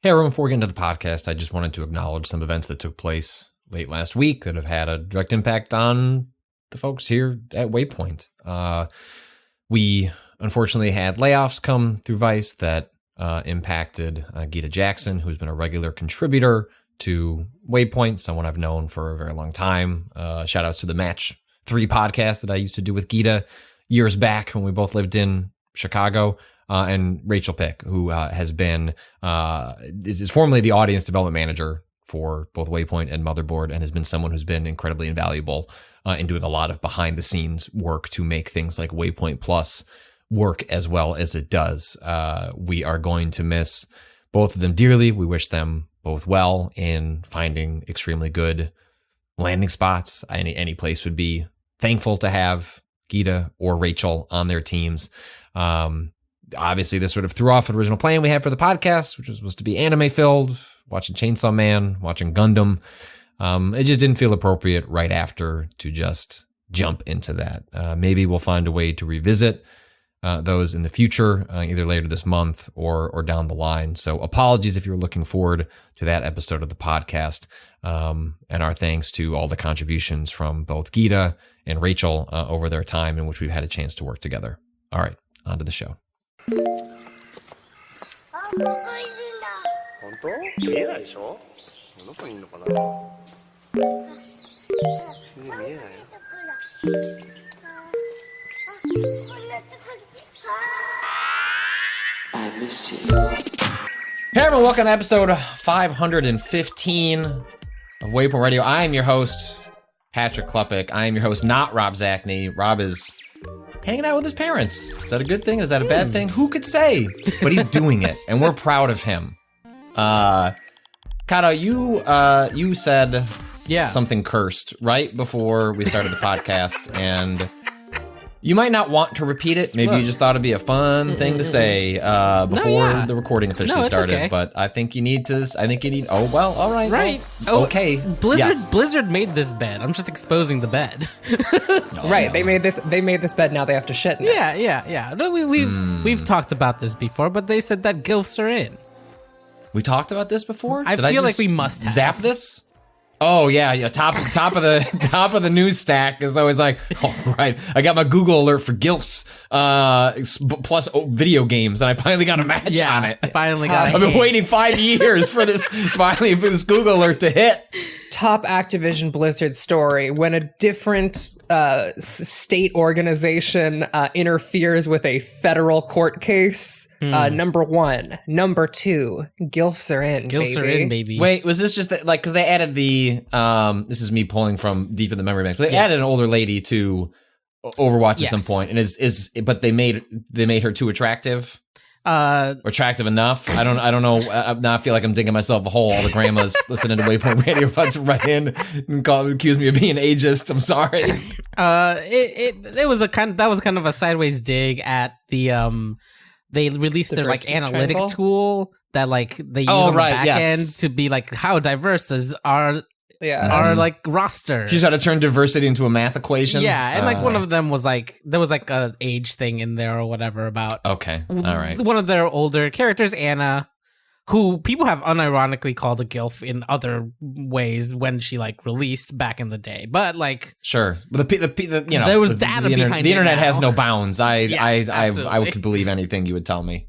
Hey, everyone, before we get into the podcast, I just wanted to acknowledge some events that took place late last week that have had a direct impact on the folks here at Waypoint. We unfortunately had layoffs come through Vice that impacted Gita Jackson, who's been a regular contributor to Waypoint, someone I've known for a very long time. Shout outs to the Match 3 podcast that I used to do with Gita years back when we both lived in Chicago. And Rachel Pick, who has been is formerly the audience development manager for both Waypoint and Motherboard, and has been someone who's been incredibly invaluable in doing a lot of behind the scenes work to make things like Waypoint Plus work as well as it does. We are going to miss both of them dearly. We wish them both well in finding extremely good landing spots. Any place would be thankful to have Gita or Rachel on their teams. Obviously, this sort of threw off the original plan we had for the podcast, which was supposed to be anime-filled, watching Chainsaw Man, watching Gundam. It just didn't feel appropriate right after to just jump into that. Maybe we'll find a way to revisit those in the future, either later this month or down the line. So apologies if you're looking forward to that episode of the podcast. And our thanks to all the contributions from both Gita and Rachel over their time in which we've had a chance to work together. All right, on to the show. 本当？見えないでしょ？どこにいるのかな？見えないよ。Hey everyone, welcome to episode 515 of Waypoint Radio. I am your host, Patrick Klepek. I am your host, not Rob Zachney. Rob is hanging out with his parents. Is that a good thing? Is that a bad thing? Who could say? But he's doing it, and we're proud of him. Cado, you said something cursed right before we started the podcast, and you might not want to repeat it. Maybe you just thought it'd be a fun thing to say before the recording officially started. Okay. But I think you need to. Oh well, all right. Right. Well, okay. Blizzard made this bed. I'm just exposing the bed. Right. They made this bed. Now they have to shit in it. Yeah. No, we've talked about this before, but they said that gilfs are in. We talked about this before. I feel like we must have. Zap this. Oh yeah. Top of the news stack is always like, oh right, I got my Google alert for gilfs plus video games, and I finally got a match on it. Finally got it. I've been waiting 5 years for this Google alert to hit. Top Activision Blizzard story: when a different state organization interferes with a federal court case. Number 1, number 2, gilfs are in. Gilfs are in, baby. Wait, was this just like because they added the? This is me pulling from deep in the memory bank. They added an older lady to Overwatch at some point, and but they made her too attractive. Attractive enough. I don't know. Now I feel like I'm digging myself a hole. All the grandmas listening to Waypoint Radio about to write in and accuse me of being ageist. I'm sorry. It was kind of a sideways dig at the they released their like analytic tool that like they use on the back end to be like how diverse is our like roster. She's how to turn diversity into a math equation. Yeah, and like one of them was like there was like a age thing in there or whatever about. Okay, all right. One of their older characters, Anna, who people have unironically called a gilf in other ways when she like released back in the day, but like sure, but the you know there was data behind the internet now. Has no bounds. I could believe anything you would tell me.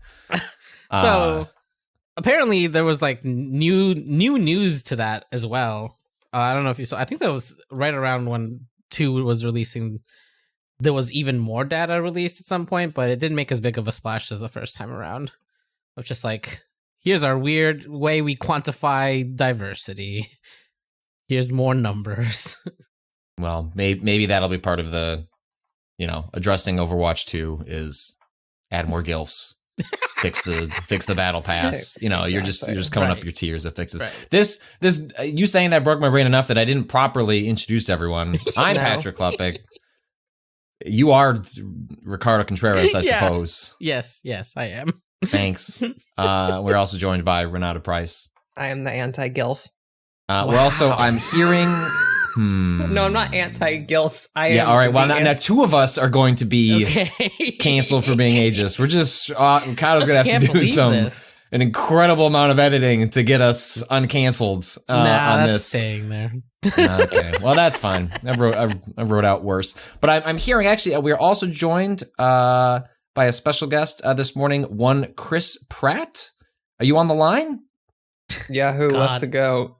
So apparently there was like new news to that as well. I don't know if you saw. I think that was right around when 2 was releasing. There was even more data released at some point, but it didn't make as big of a splash as the first time around. Of just like, here's our weird way we quantify diversity. Here's more numbers. Well, maybe that'll be part of the, addressing Overwatch 2 is add more gilfs. fix the battle pass. You're just coming up your tiers to fix this. Right. This you saying that broke my brain enough that I didn't properly introduce everyone. I'm Patrick Klepek. You are Ricardo Contreras, I suppose. Yes, I am. Thanks. We're also joined by Renata Price. I am the anti-gilf. We're also I'm hearing No, I'm not anti-gilfs. I Yeah, am all right. Well, the now two of us are going to be canceled for being ageist. We're just Cado's gonna have to do an incredible amount of editing to get us uncanceled on that's this. staying there. Okay, well that's fine. I wrote out worse, but I'm hearing actually we are also joined by a special guest this morning. One Chris Pratt. Are you on the line? Yahoo, let's go.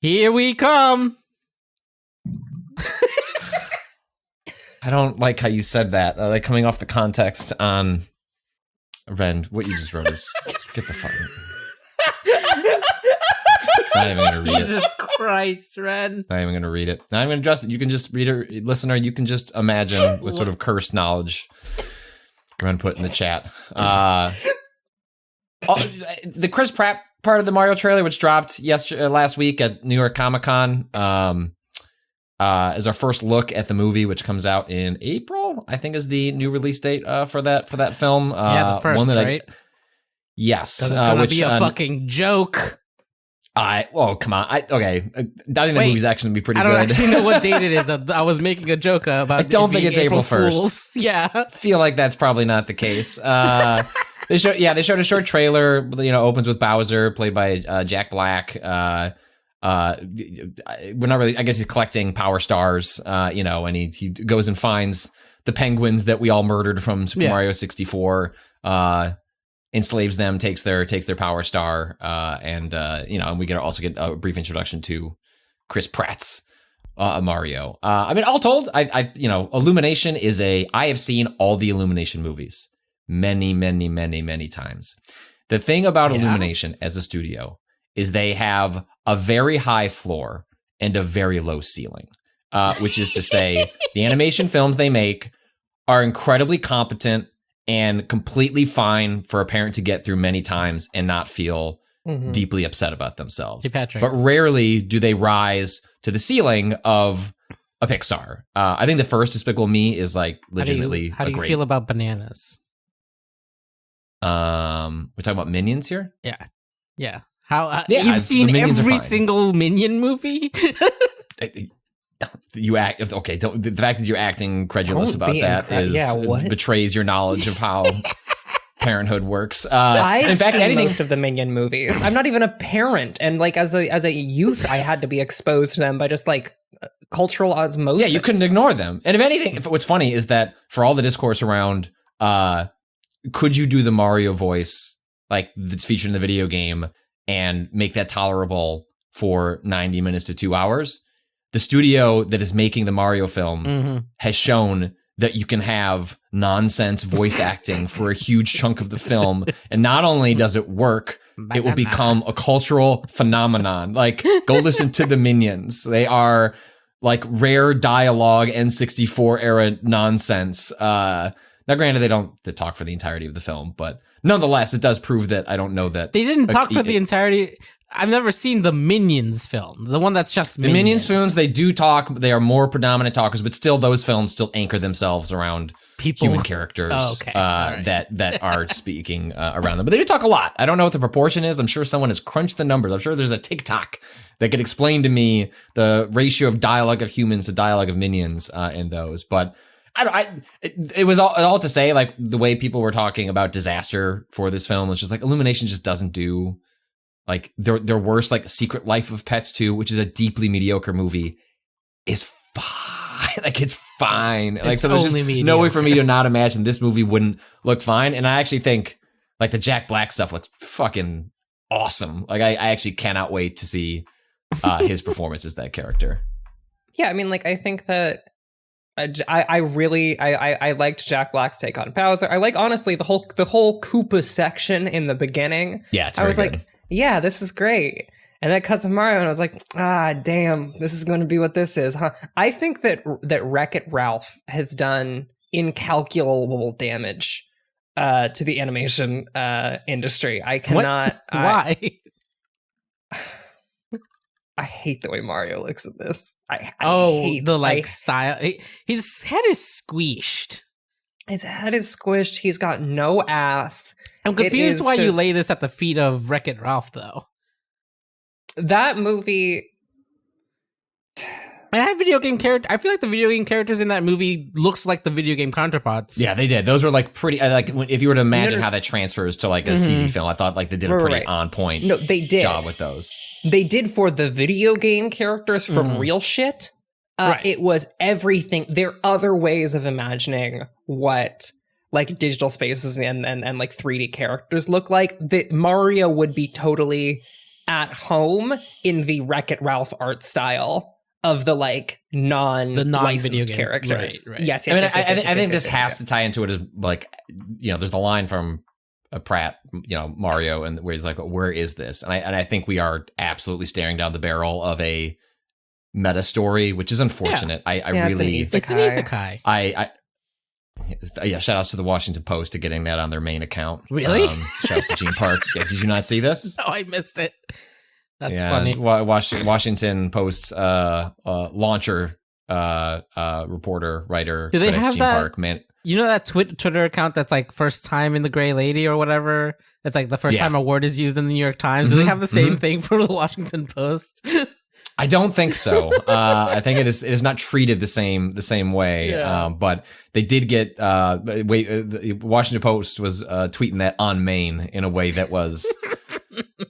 Here we come. I don't like how you said that. Like coming off the context on Ren, what you just wrote is get the fuck. Not even gonna read Jesus Christ, Ren. Not even gonna read it. Not even gonna address it. You can just read it, listener. You can just imagine what sort of cursed knowledge Ren put in the chat. The Chris Pratt part of the Mario trailer, which dropped last week at New York Comic Con, is our first look at the movie, which comes out in April. I think is the new release date for that film. The first, right? Yes, because it's gonna be a fucking joke. Come on. I think the movie's actually gonna be pretty good. I don't actually know what date it is. I was making a joke about. I don't think it's April 1st. Yeah, I feel like that's probably not the case. They showed a short trailer. Opens with Bowser, played by Jack Black. We're not really. I guess he's collecting power stars. And he goes and finds the penguins that we all murdered from Super Mario 64. Enslaves them, takes their power star, and we also get a brief introduction to Chris Pratt's Mario. All told, Illumination is I have seen all the Illumination movies many, many, many, many times. The thing about Illumination as a studio is they have a very high floor and a very low ceiling, which is to say the animation films they make are incredibly competent and completely fine for a parent to get through many times and not feel deeply upset about themselves. Hey, Patrick. But rarely do they rise to the ceiling of a Pixar. I think the first Despicable Me is like legitimately How do you feel about bananas? We're talking about Minions here? Yeah. You've seen every single Minion movie? You act okay. The fact that you're acting credulous about that betrays your knowledge of how parenthood works. I've seen most of the Minion movies. I'm not even a parent, and like as a youth, I had to be exposed to them by just like cultural osmosis. Yeah, you couldn't ignore them. And if anything, what's funny is that for all the discourse around, could you do the Mario voice like that's featured in the video game and make that tolerable for 90 minutes to 2 hours? The studio that is making the Mario film has shown that you can have nonsense voice acting for a huge chunk of the film. And not only does it work, it will become a cultural phenomenon. Like, go listen to the Minions. They are like rare dialogue N64 era nonsense. Now, granted, they don't talk for the entirety of the film, but nonetheless, it does prove that I don't know that they didn't talk for the entirety. I've never seen the Minions film, the one that's just the Minions films. They do talk; they are more predominant talkers, but still, those films still anchor themselves around human characters that are speaking around them. But they do talk a lot. I don't know what the proportion is. I'm sure someone has crunched the numbers. I'm sure there's a TikTok that could explain to me the ratio of dialogue of humans to dialogue of minions in those, but. It was all to say, like, the way people were talking about disaster for this film was just like Illumination just doesn't do like their worst, like Secret Life of Pets 2, which is a deeply mediocre movie, is fine. Like, it's fine. Like, so there's just no way for me to not imagine this movie wouldn't look fine. And I actually think like the Jack Black stuff looks fucking awesome. Like, I actually cannot wait to see his performance as that character. Yeah, I mean, like, I think that I really liked Jack Black's take on Bowser. I like, honestly, the whole Koopa section in the beginning. Yeah, it's I was good. Like, yeah, this is great. And then cut to Mario, and I was like, damn, this is going to be what this is, huh? I think that Wreck-It Ralph has done incalculable damage to the animation industry. I cannot. Why? I hate the way Mario looks at this. Style. His head is squished. His head is squished. He's got no ass. I'm confused why you lay this at the feet of Wreck-It Ralph, though. That movie I had video game character. I feel like the video game characters in that movie looks like the video game counterparts. Yeah, they did. Those were like pretty. Like if you were to imagine how that transfers to like a CG film, I thought like they did a pretty on point. No, they did job with those. They did for the video game characters from real shit. Right. It was everything. There are other ways of imagining what like digital spaces and like 3D characters look like. That Mario would be totally at home in the Wreck-It Ralph art style of the like non-licensed characters. Right. Yes. I think this has to tie into it as like, there's the line from Pratt, Mario, and where he's like, "Where is this?" And I think we are absolutely staring down the barrel of a meta story, which is unfortunate. Yeah. I really, it's an isekai. Yeah, shout outs to the Washington Post to getting that on their main account. Really? Shout out to Gene Park. Yeah, did you not see this? No, I missed it. That's funny. Washington Post's launcher reporter, writer. Do they have Gene that? Park, man. You know that Twitter account that's like first time in the Gray Lady or whatever? It's like the first time a word is used in the New York Times. Do they have the same thing for the Washington Post? I don't think so. I think it is not treated the same way. Yeah. But they did get the Washington Post was tweeting that on Maine in a way that was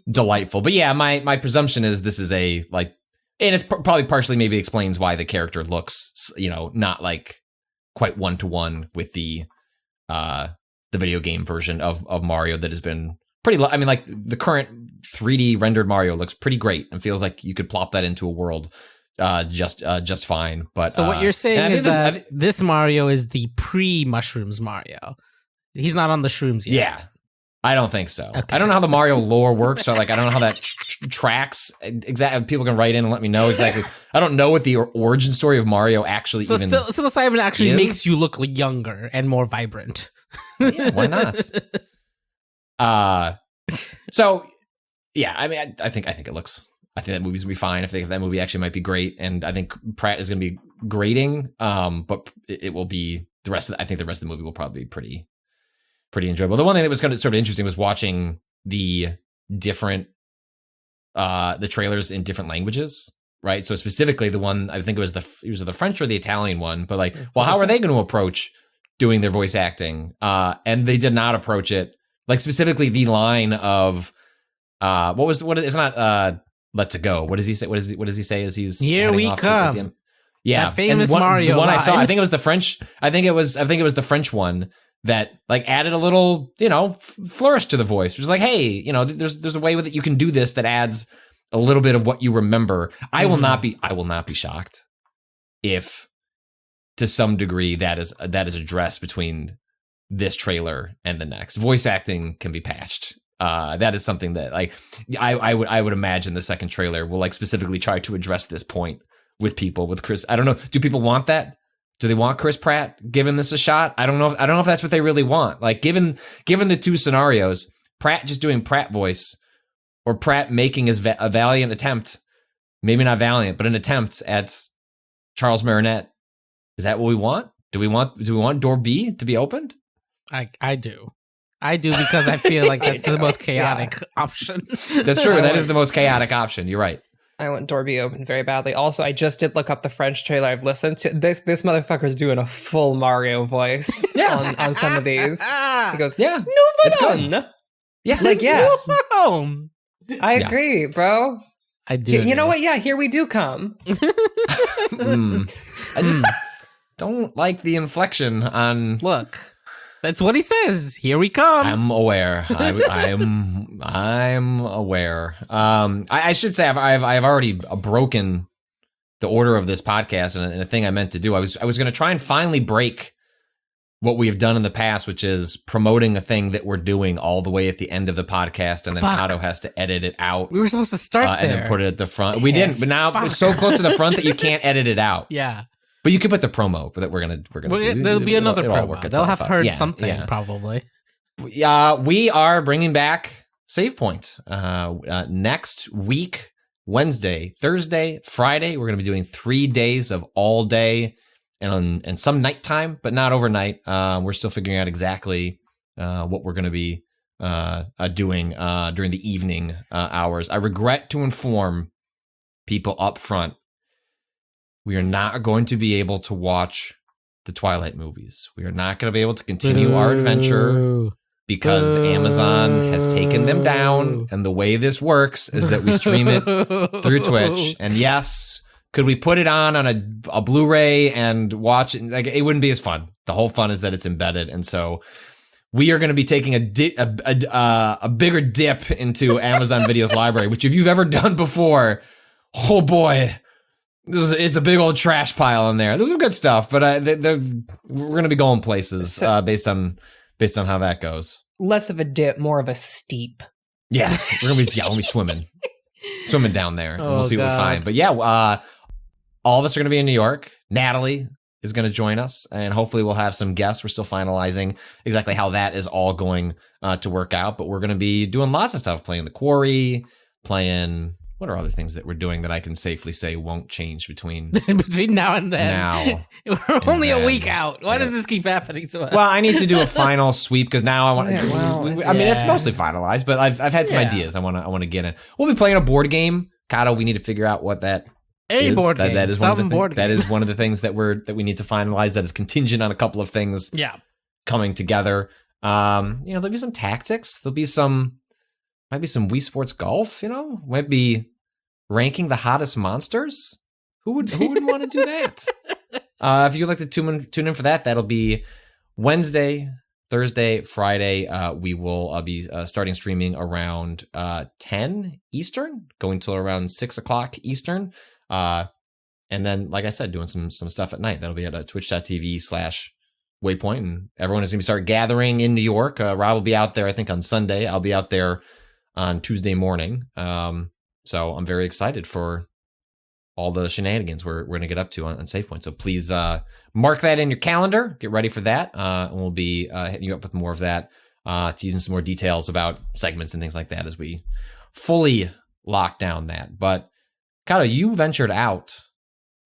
delightful. But yeah, my presumption is this is a like, and it's probably partially maybe explains why the character looks not like quite 1-to-1 with the video game version of Mario that has been pretty. I mean, like the current 3D rendered Mario looks pretty great and feels like you could plop that into a world just fine. But so what you're saying is that this Mario is the pre-mushrooms Mario. He's not on the shrooms yet. Yeah. I don't think so. Okay. I don't know how the Mario lore works. So like, I don't know how that tracks exactly. People can write in and let me know exactly. I don't know what the origin story of Mario actually so even psilocybin actually is. makes you look younger and more vibrant. Yeah, why not? So yeah, I mean, I think it looks. I think that movie's gonna be fine. I think that movie actually might be great, and I think Pratt is gonna be grading. But it will be the rest of. I think the rest of the movie will probably be pretty enjoyable. The one thing that was kind of sort of interesting was watching the different the trailers in different languages, right? So specifically the one, I think it was the French or the Italian one, but like, well, how are they going to approach doing their voice acting? And they did not approach it like specifically the line of it's not let's go. What does he say? What does he say as he's here we come? Yeah, that famous Mario. The one line. I saw, I think it was the French. I think it was the French one that like added a little, flourish to the voice, which is like, hey, there's a way with it you can do this that adds a little bit of what you remember. I will not be shocked if, to some degree, that is addressed between this trailer and the next. Voice acting can be patched. That is something that like I would imagine the second trailer will like specifically try to address this point with people with Chris. I don't know. Do people want that? Do they want Chris Pratt giving this a shot? I don't know if that's what they really want. Like given the two scenarios, Pratt just doing Pratt voice or Pratt making a valiant attempt, maybe not valiant, but an attempt at Charles Martinet. Is that what we want? Do we want door B to be opened? I do. I do because I feel like that's the most chaotic option. That's true. That is the most chaotic option. You're right. I want door B open very badly. Also, I just did look up the French trailer I've listened to. This motherfucker's doing a full Mario voice on some of these. He goes, yeah, no, it's good. Yes. Like, yeah. No, I agree, bro. I do. You know what? Yeah, here we do come. I just don't like the inflection on. Look, that's what he says. Here we come. I'm aware. I'm aware. I should say I've already broken the order of this podcast, and a thing I meant to do. I was going to try and finally break what we have done in the past, which is promoting a thing that we're doing all the way at the end of the podcast, and then Cado has to edit it out. We were supposed to start there and then put it at the front. We didn't, but now it's so close to the front that you can't edit it out. Yeah. But you could put the promo that we're gonna do. There'll be another promo. They'll have heard something probably. We are bringing back Save Point next week, Wednesday, Thursday, Friday. We're gonna be doing 3 days of all day and some nighttime, but not overnight. We're still figuring out exactly what we're gonna be doing during the evening hours. I regret to inform people up front we are not going to be able to watch the Twilight movies. We are not going to be able to continue our adventure because Amazon has taken them down. And the way this works is that we stream it through Twitch. And yes, could we put it on a Blu-ray and watch it? Like, it wouldn't be as fun. The whole fun is that it's embedded. And so we are going to be taking a bigger dip into Amazon Video's library, which if you've ever done before, oh boy, it's a big old trash pile in there. There's some good stuff, but we're going to be going places based on how that goes. Less of a dip, more of a steep. Yeah, we're going to be swimming down there, and we'll see what we find. But yeah, all of us are going to be in New York. Natalie is going to join us, and hopefully we'll have some guests. We're still finalizing exactly how that is all going to work out, but we're going to be doing lots of stuff, playing The Quarry, playing... What are other things that we're doing that I can safely say won't change between now and then? Now, we're only a week out. Why does this keep happening to us? Well, I need to do a final sweep because now I want to. I mean, it's mostly finalized, but I've had some ideas. I want to get in. We'll be playing a board game. Cado, we need to figure out what that is. Board game. That is that is one of the things that we need to finalize. That is contingent on a couple of things. Coming together. There'll be some tactics. There'll be might be some Wii Sports Golf. Might be ranking the hottest monsters. Who would want to do that? If you'd like to tune in for that, that'll be Wednesday, Thursday, Friday. We will be starting streaming around 10 Eastern, going till around 6 o'clock Eastern. And then, like I said, doing some stuff at night. That'll be at twitch.tv/Waypoint. And everyone is going to start gathering in New York. Rob will be out there, I think, on Sunday. I'll be out there on Tuesday morning. So I'm very excited for all the shenanigans we're going to get up to on SafePoint. So please mark that in your calendar. Get ready for that. And we'll be hitting you up with more of that, teasing some more details about segments and things like that as we fully lock down that. But Cado, you ventured out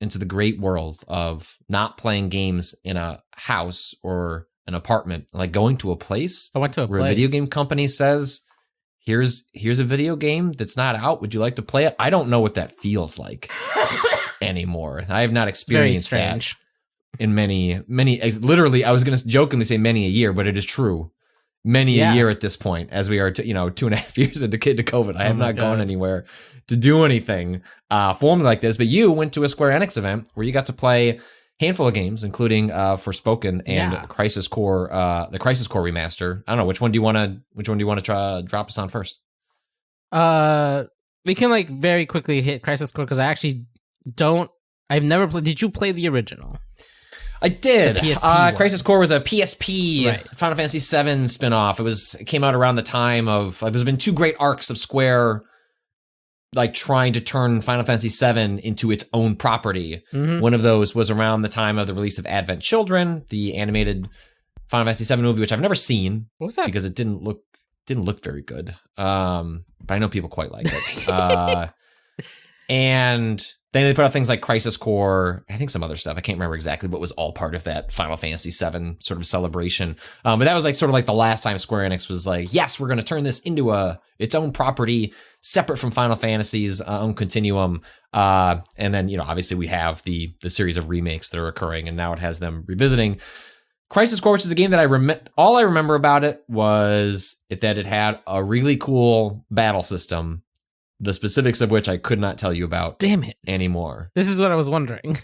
into the great world of not playing games in a house or an apartment, like going to a place. I went to a where place. A video game company says, Here's a video game that's not out. Would you like to play it? I don't know what that feels like anymore. I have not experienced that in many. Literally, I was going to jokingly say many a year, but it is true. Many a year at this point, as we are, 2.5 years into COVID. I have not gone anywhere to do anything formally like this. But you went to a Square Enix event where you got to play handful of games, including Forspoken and Crisis Core, the Crisis Core remaster. I don't know, which one do you want to try drop us on first? We can very quickly hit Crisis Core because I actually don't. I've never played. Did you play the original? I did. The PSP Crisis Core was a PSP right. Final Fantasy VII spinoff. It came out around the time of there's been two great arcs of Square trying to turn Final Fantasy VII into its own property. Mm-hmm. One of those was around the time of the release of Advent Children, the animated Final Fantasy VII movie, which I've never seen. What was that? Because it didn't look very good. But I know people quite like it. And then they put out things like Crisis Core, I think some other stuff. I can't remember exactly what was all part of that Final Fantasy VII sort of celebration. But that was the last time Square Enix was like, yes, we're going to turn this into its own property, separate from Final Fantasy's own continuum. And then, obviously we have the series of remakes that are occurring, and now it has them revisiting Crisis Core, which is a game that all I remember about it was that it had a really cool battle system, the specifics of which I could not tell you about. Damn it. Anymore. This is what I was wondering.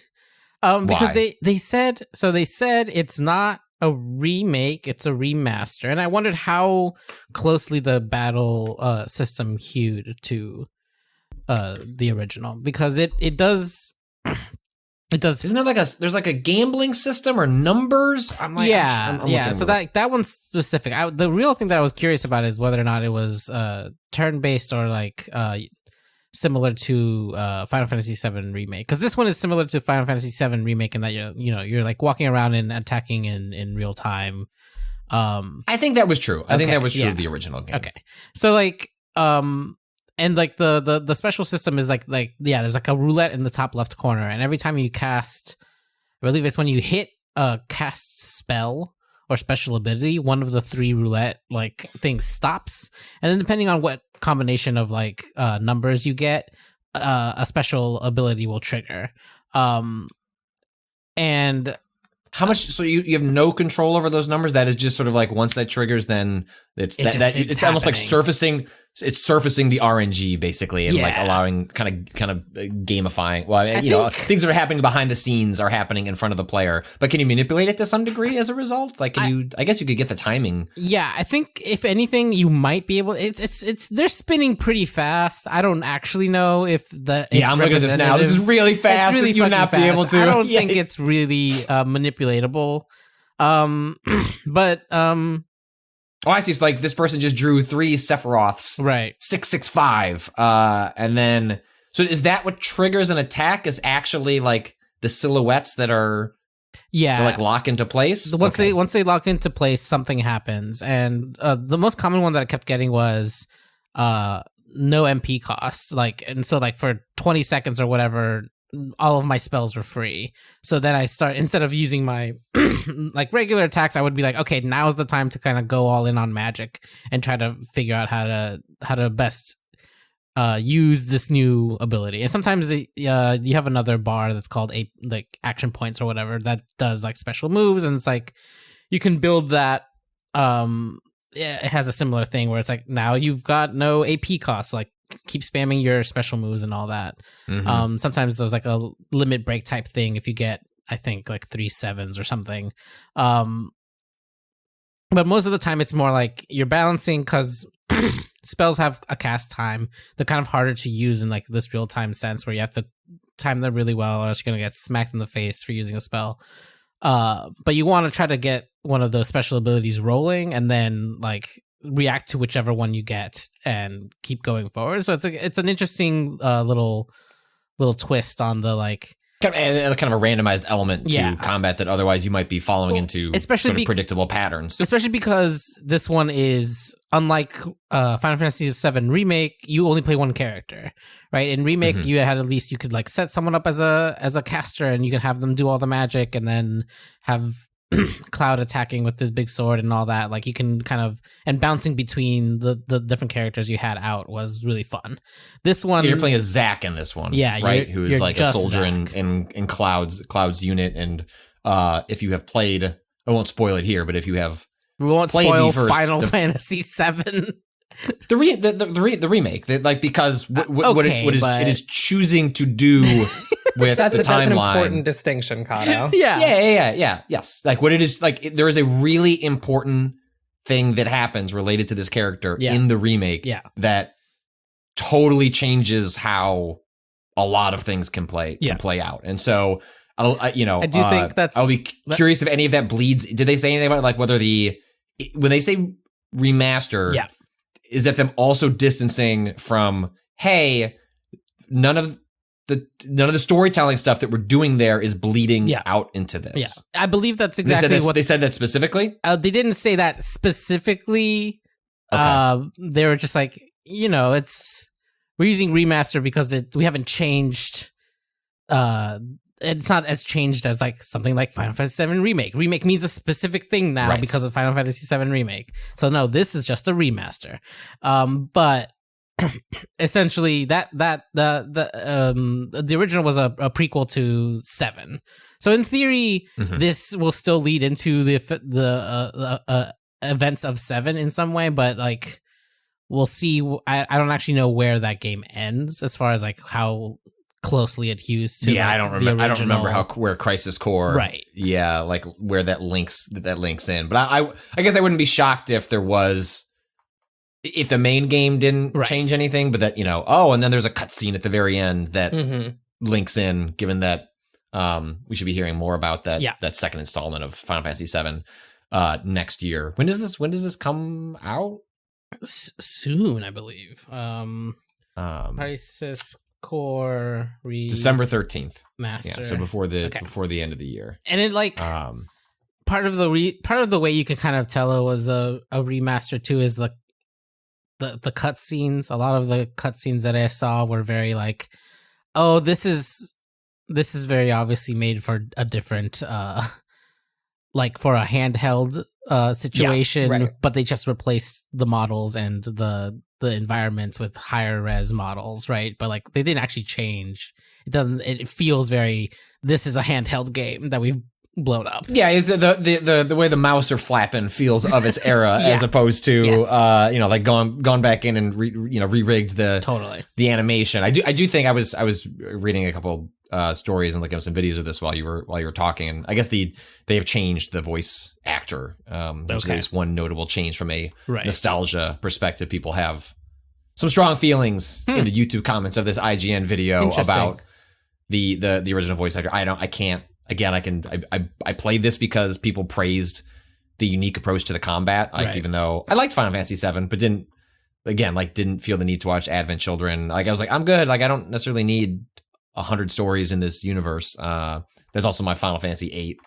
Because they said it's not a remake, it's a remaster. And I wondered how closely the battle system hewed to the original, because it does. It does. Isn't there there's a gambling system or numbers? I'm So that one's specific. The real thing that I was curious about is whether or not it was turn-based or similar to Final Fantasy VII Remake, because this one is similar to Final Fantasy VII Remake in that you're walking around and attacking in real time. I think that was true. I think that was true of the original game. Okay, so and the special system is there's a roulette in the top left corner, and every time you cast, I believe it's when you hit a cast spell or special ability, one of the three roulette things stops, and then depending on what combination of numbers you get, a special ability will trigger. And how much? So you have no control over those numbers. That is just sort of like once that triggers, then it's it's almost like surfacing. It's surfacing the RNG basically, and like allowing kind of gamifying. Well, I mean, things that are happening behind the scenes are happening in front of the player. But can you manipulate it to some degree as a result? Like, I guess you could get the timing. Yeah, I think if anything, you might be able. It's they're spinning pretty fast. I don't actually know if the I'm looking at this now. This is really fast. It's really you not fast. be able to. I don't think it's really manipulatable. But Oh, I see. So like this person just drew 3 Sephiroths. Right. 665. And then, so is that what triggers an attack? Is actually like the silhouettes that are, like lock into place? Once they lock into place, something happens. And the most common one that I kept getting was no MP cost. Like, and so like for 20 seconds or whatever, all of my spells were free. So then I instead of using my like regular attacks, I would be like, okay, now's the time to kind of go all in on magic and try to figure out how to best use this new ability. And sometimes you have another bar that's called like action points or whatever that does like special moves, and it's like you can build that. It has a similar thing where it's like now you've got no AP costs, like keep spamming your special moves and all that. Mm-hmm. Sometimes there's like a limit break type thing if you get, I think, like 3 7s or something. But most of the time it's more like you're balancing because spells have a cast time. They're kind of harder to use in like this real time sense where you have to time them really well or else you're going to get smacked in the face for using a spell. But you want to try to get one of those special abilities rolling and then like react to whichever one you get and keep going forward. So it's an interesting little twist on the like kind of a randomized element to combat that otherwise you might be following into sort of predictable patterns. Especially because this one is unlike Final Fantasy VII Remake. You only play one character, right? In Remake, you had at least you could like set someone up as a caster and you can have them do all the magic and then have Cloud attacking with this big sword and all that. Like you can kind of and bouncing between the different characters you had out was really fun. This one you're playing as Zack in this one, right? Who is like a soldier in Cloud's unit. And if you have played, I won't spoil it here, but if you have, we won't spoil Final Fantasy VII. The remake, like because what it is choosing to do with the timeline. That's an important distinction, Cado. Yes. Like what it is, like there is a really important thing that happens related to this character in the remake that totally changes how a lot of things can play out. And so I do think I'll be curious if any of that bleeds. Did they say anything about like whether when they say remaster? Yeah. Is that them also distancing from, hey, none of the storytelling stuff that we're doing there is bleeding out into this. Yeah, I believe that's exactly what they said that specifically. They didn't say that specifically. Okay. They were just like, we're using remaster because we haven't changed. It's not as changed as like something like Final Fantasy VII Remake. Remake means a specific thing now because of Final Fantasy VII Remake. So no, this is just a remaster. But essentially, the original was a prequel to 7. So in theory, this will still lead into the events of 7 in some way. But like, we'll see. I don't actually know where that game ends as far as like how closely adheres to I don't remember where Crisis Core like where that links in, but I guess I wouldn't be shocked if the main game didn't change anything, but that and then there's a cutscene at the very end that links in, given that we should be hearing more about that second installment of Final Fantasy VII next year. When does this come out? Soon, I believe. Crisis Core December 13th. Master. Yeah, so before the end of the year. And it like part of the way you can kind of tell it was a remaster too is the cutscenes. A lot of the cutscenes that I saw were very like, oh, this is very obviously made for a different like for a handheld situation, right. but they just replaced the models and the environments with higher res models, right? But like they didn't actually change. It feels very, this is a handheld game that we've blown up. Yeah, it's the way the mouse are flapping feels of its era, Yeah. as opposed to Yes. like gone back in and re-rigged Totally. the animation. I do think I was reading a couple stories and looking at some videos of this while you were talking, and I guess they have changed the voice actor. Which is at least one notable change from a nostalgia perspective. People have some strong feelings in the YouTube comments of this IGN video about the original voice actor. I can't. Again, I played this because people praised the unique approach to the combat. Like, even though I liked Final Fantasy VII, but didn't feel the need to watch Advent Children. Like, I was like, I'm good. Like, I don't necessarily need 100 stories in this universe. There's also my Final Fantasy VIII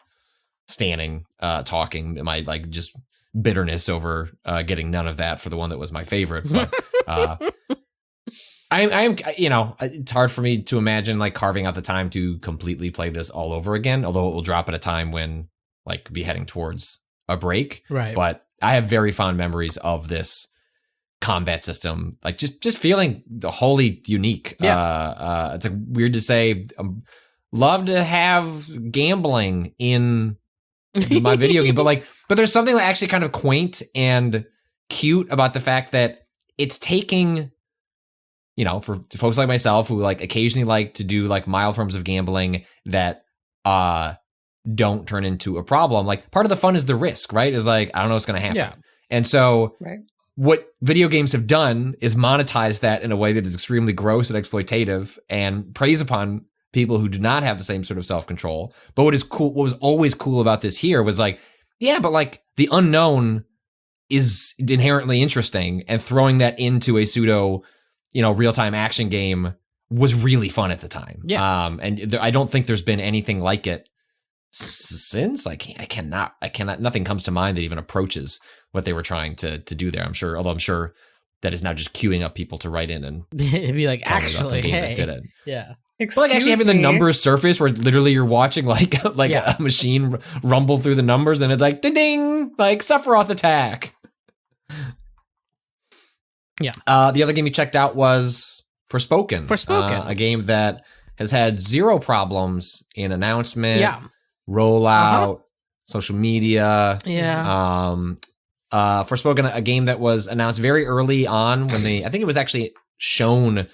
standing, talking, my like just bitterness over getting none of that for the one that was my favorite. But I'm it's hard for me to imagine like carving out the time to completely play this all over again, although it will drop at a time when like be heading towards a break. Right. But I have very fond memories of this combat system, like just feeling wholly unique. It's like weird to say. Love to have gambling in my video game, but there's something actually kind of quaint and cute about the fact that it's taking, for folks like myself who like occasionally like to do like mild forms of gambling that don't turn into a problem. Like, part of the fun is the risk, right? Is like, I don't know what's going to happen. Yeah. And so what video games have done is monetize that in a way that is extremely gross and exploitative and preys upon people who do not have the same sort of self-control. But what was always cool about this here was like, yeah, but like the unknown is inherently interesting, and throwing that into a pseudo, real-time action game was really fun at the time. Yeah. And I don't think there's been anything like it since. I cannot, nothing comes to mind that even approaches what they were trying to do there. I'm sure that is now just queuing up people to write in and it'd be like, actually, game hey. that did it. Yeah. But like actually having the numbers surface where literally you're watching like a machine rumble through the numbers, and it's like ding ding, like Sephiroth attack. Yeah. The other game you checked out was Forspoken. A game that has had zero problems in announcement, rollout, social media. Yeah. Forspoken, a game that was announced very early on when I think it was actually shown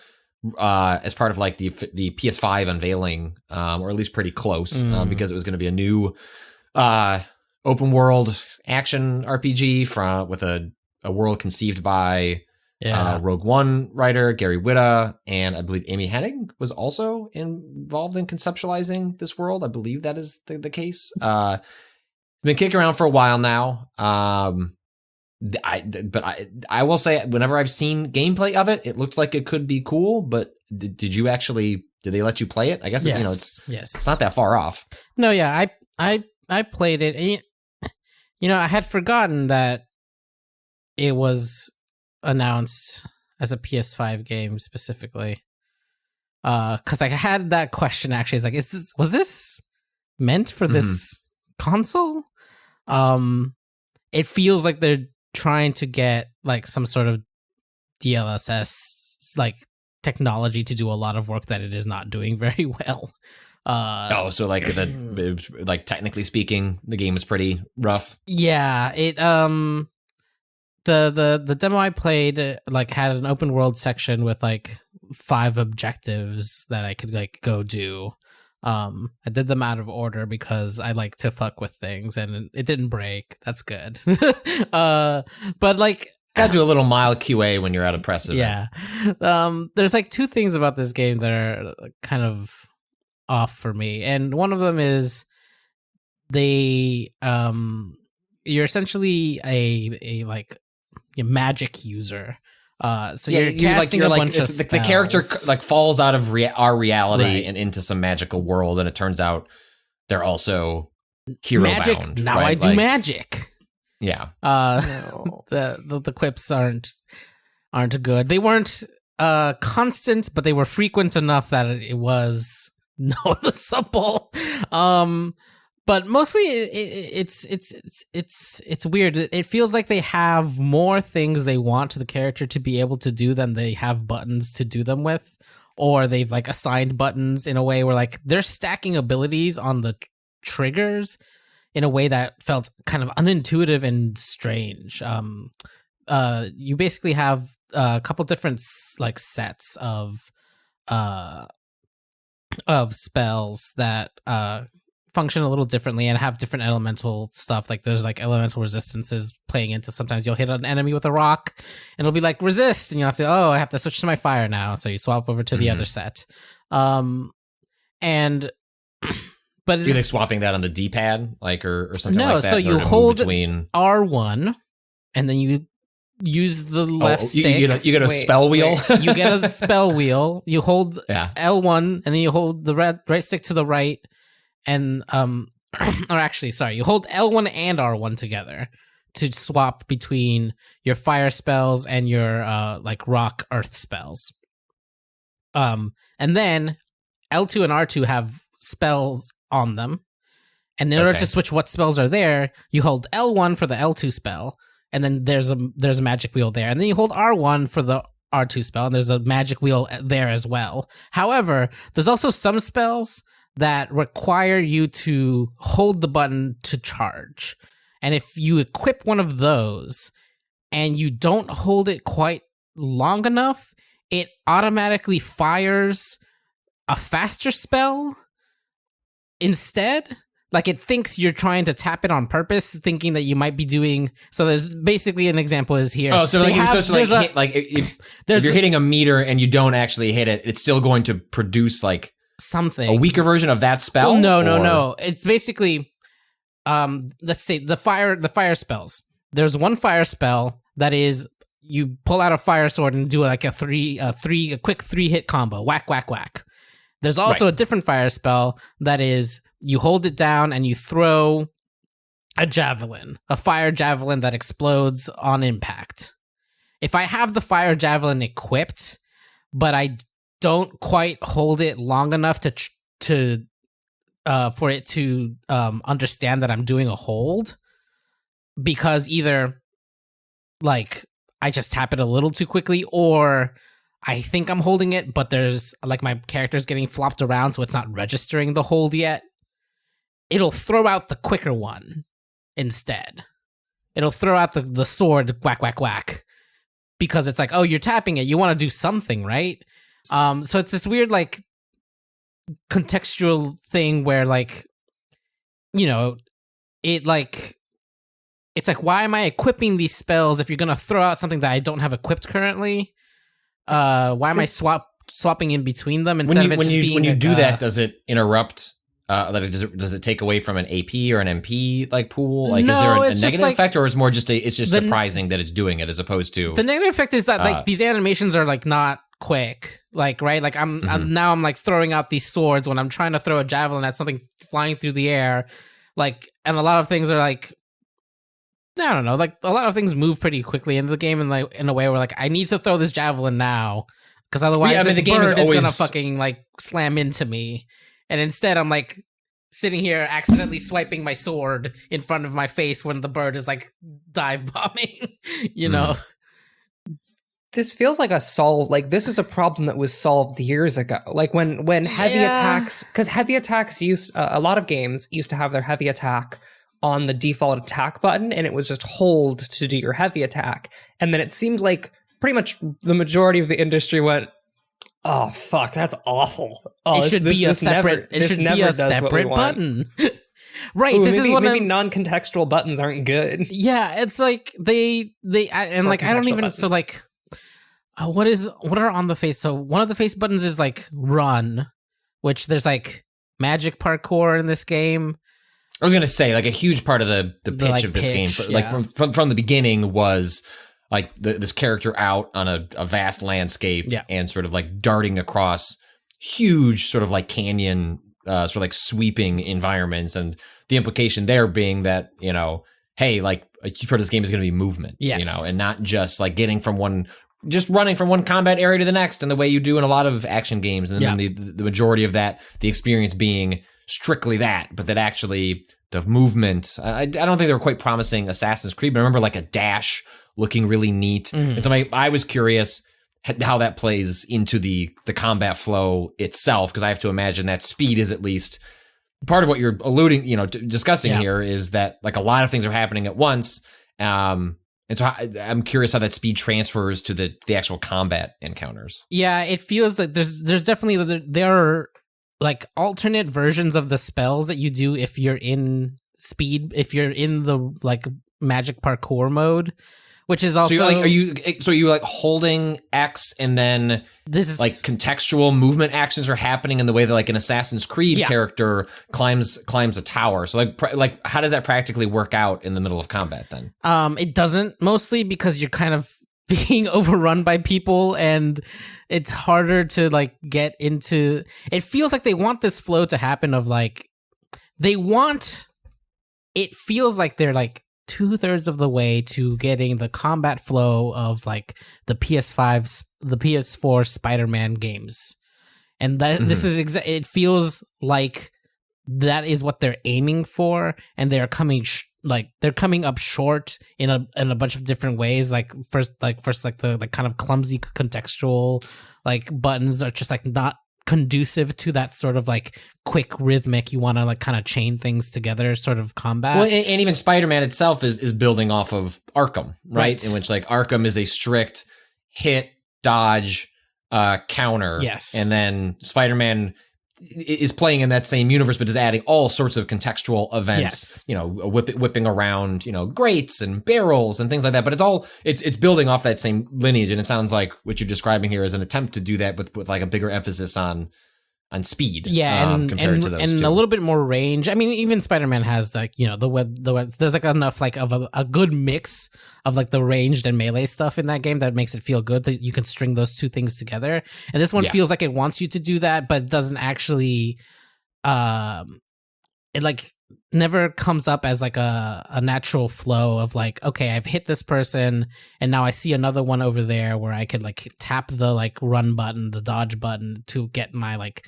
as part of like the PS5 unveiling, or at least pretty close, because it was going to be a new open world action RPG with a world conceived by Rogue One writer Gary Whitta, and I believe Amy Hennig was also involved in conceptualizing this world. I believe that is the case. It's been kicking around for a while now. I will say, whenever I've seen gameplay of it, it looked like it could be cool. But did they let you play it? I guess it's not that far off. No, yeah, I played it. And, I had forgotten that it was announced as a PS5 game specifically. Because I had that question actually. It's like, was this meant for this console? It feels like they're trying to get like some sort of DLSS like technology to do a lot of work that it is not doing very well. So like technically speaking, the game is pretty rough. Yeah, it the demo I played like had an open world section with like 5 objectives that I could like go do. I did them out of order because I like to fuck with things, and it didn't break. That's good. But like, gotta do a little mild QA when you're at a press event. Yeah. There's like 2 things about this game that are kind of off for me, and one of them is you're essentially a magic user. So you're casting a bunch of spells. The character like falls out of our reality and into some magical world, and it turns out they're also hero magic bound. Now I do magic. Yeah. The quips aren't good. They weren't constant, but they were frequent enough that it was noticeable. But mostly it's weird. It feels like they have more things they want the character to be able to do than they have buttons to do them with, or they've like assigned buttons in a way where like they're stacking abilities on the triggers in a way that felt kind of unintuitive and strange. You basically have a couple different like sets of spells that function a little differently and have different elemental stuff. Like there's like elemental resistances playing into, sometimes you'll hit an enemy with a rock and it'll be like resist, and you have to, I have to switch to my fire now, so you swap over to the other set. And but Are they swapping that on the D-pad, like, or something like that? No, so you hold R1 and then you use the left stick. You get a spell wheel. You get a spell wheel. You hold L1 and then you hold the right stick to the right, and or actually, sorry, you hold L1 and R1 together to swap between your fire spells and your like rock earth spells. And then L2 and R2 have spells on them, and in order to switch what spells are there, you hold L1 for the L2 spell, and then there's a magic wheel there, and then you hold R1 for the R2 spell, and there's a magic wheel there as well. However, there's also some spells that require you to hold the button to charge, and if you equip one of those and you don't hold it quite long enough, it automatically fires a faster spell instead. Like it thinks you're trying to tap it on purpose, thinking that you might be doing. So there's basically an example is here. Oh, so like you're supposed to like hit, like if you're hitting a meter and you don't actually hit it, it's still going to produce like something, a weaker version of that spell. Well, no. It's basically let's say the fire spells. There's one fire spell that is you pull out a fire sword and do like a quick 3-hit combo, whack whack whack. There's also a different fire spell that is you hold it down and you throw a javelin, a fire javelin that explodes on impact. If I have the fire javelin equipped, but I don't quite hold it long enough to for it to understand that I'm doing a hold, because either like I just tap it a little too quickly, or I think I'm holding it, but there's like my character's getting flopped around, so it's not registering the hold yet. It'll throw out the quicker one instead. It'll throw out the sword, whack, whack, whack, because it's like, oh, you're tapping it. You want to do something, right? So it's this weird, like, contextual thing where, like, you know, it's like, why am I equipping these spells if you're going to throw out something that I don't have equipped currently? Why am I swapping in between them instead of it just being... When you do that, does it interrupt... does it take away from an AP or an MP like pool? Like, no, is there a negative effect, or is more just it's just surprising that it's doing it as opposed to the negative effect is that like these animations are like not quick, like right, like I'm like throwing out these swords when I'm trying to throw a javelin at something flying through the air, like, and a lot of things are like, I don't know, like a lot of things move pretty quickly into the game in a way where like I need to throw this javelin now because otherwise this bird is gonna fucking like slam into me. And instead, I'm like sitting here accidentally swiping my sword in front of my face when the bird is like dive bombing, you know? This feels like this is a problem that was solved years ago. Like when heavy attacks, because heavy attacks a lot of games used to have their heavy attack on the default attack button, and it was just hold to do your heavy attack. And then it seems like pretty much the majority of the industry went, oh fuck, that's awful. Oh, it should be a separate button. Right. Ooh, this is what maybe non-contextual buttons aren't good. Yeah, it's like they and like I don't even buttons. So like what are on the face? So one of the face buttons is like run, which there's like magic parkour in this game. I was gonna say like a huge part of the pitch of this game, like from the beginning was like this character out on a vast landscape and sort of like darting across huge sort of like canyon, sort of like sweeping environments. And the implication there being that, you know, hey, like a huge part of this game is going to be movement, you know, and not just like running from one combat area to the next, and the way you do in a lot of action games. And then the majority of that, the experience being strictly that, but that actually the movement, I don't think they were quite promising Assassin's Creed, but I remember like a dash looking really neat. And so I was curious how that plays into the combat flow itself, because I have to imagine that speed is at least part of what you're alluding, discussing here, is that like a lot of things are happening at once. And so I'm curious how that speed transfers to the actual combat encounters. Yeah, it feels like there's definitely, there are like alternate versions of the spells that you do if you're in if you're in the like magic parkour mode, which is also, so are you like holding X and then this is like contextual movement actions are happening in the way that like an Assassin's Creed character climbs a tower. So like how does that practically work out in the middle of combat then? It doesn't, mostly because you're kind of being overrun by people and it's harder to like get into. It feels like they want this flow to happen of like it feels like they're like 2/3 of the way to getting the combat flow of like the PS4 Spider-Man games. And that this is it feels like that is what they're aiming for, and they're coming they're coming up short in a bunch of different ways. Like first the like kind of clumsy contextual like buttons are just like not conducive to that sort of like quick rhythmic, you want to like kind of chain things together sort of combat. Well, and even Spider-Man itself is building off of Arkham, right? In which like Arkham is a strict hit, dodge, counter. Yes. And then Spider-Man is playing in that same universe, but is adding all sorts of contextual events, whipping around, grates and barrels and things like that. But it's building off that same lineage. And it sounds like what you're describing here is an attempt to do that with like a bigger emphasis on speed. Yeah. Compared to those two. A little bit more range. I mean, even Spider-Man has like, the web, there's like enough like of a good mix of like the ranged and melee stuff in that game that makes it feel good that you can string those two things together. And this one feels like it wants you to do that, but it doesn't actually, it like never comes up as like a natural flow of like, okay, I've hit this person and now I see another one over there where I could like tap the like run button, the dodge button to get my like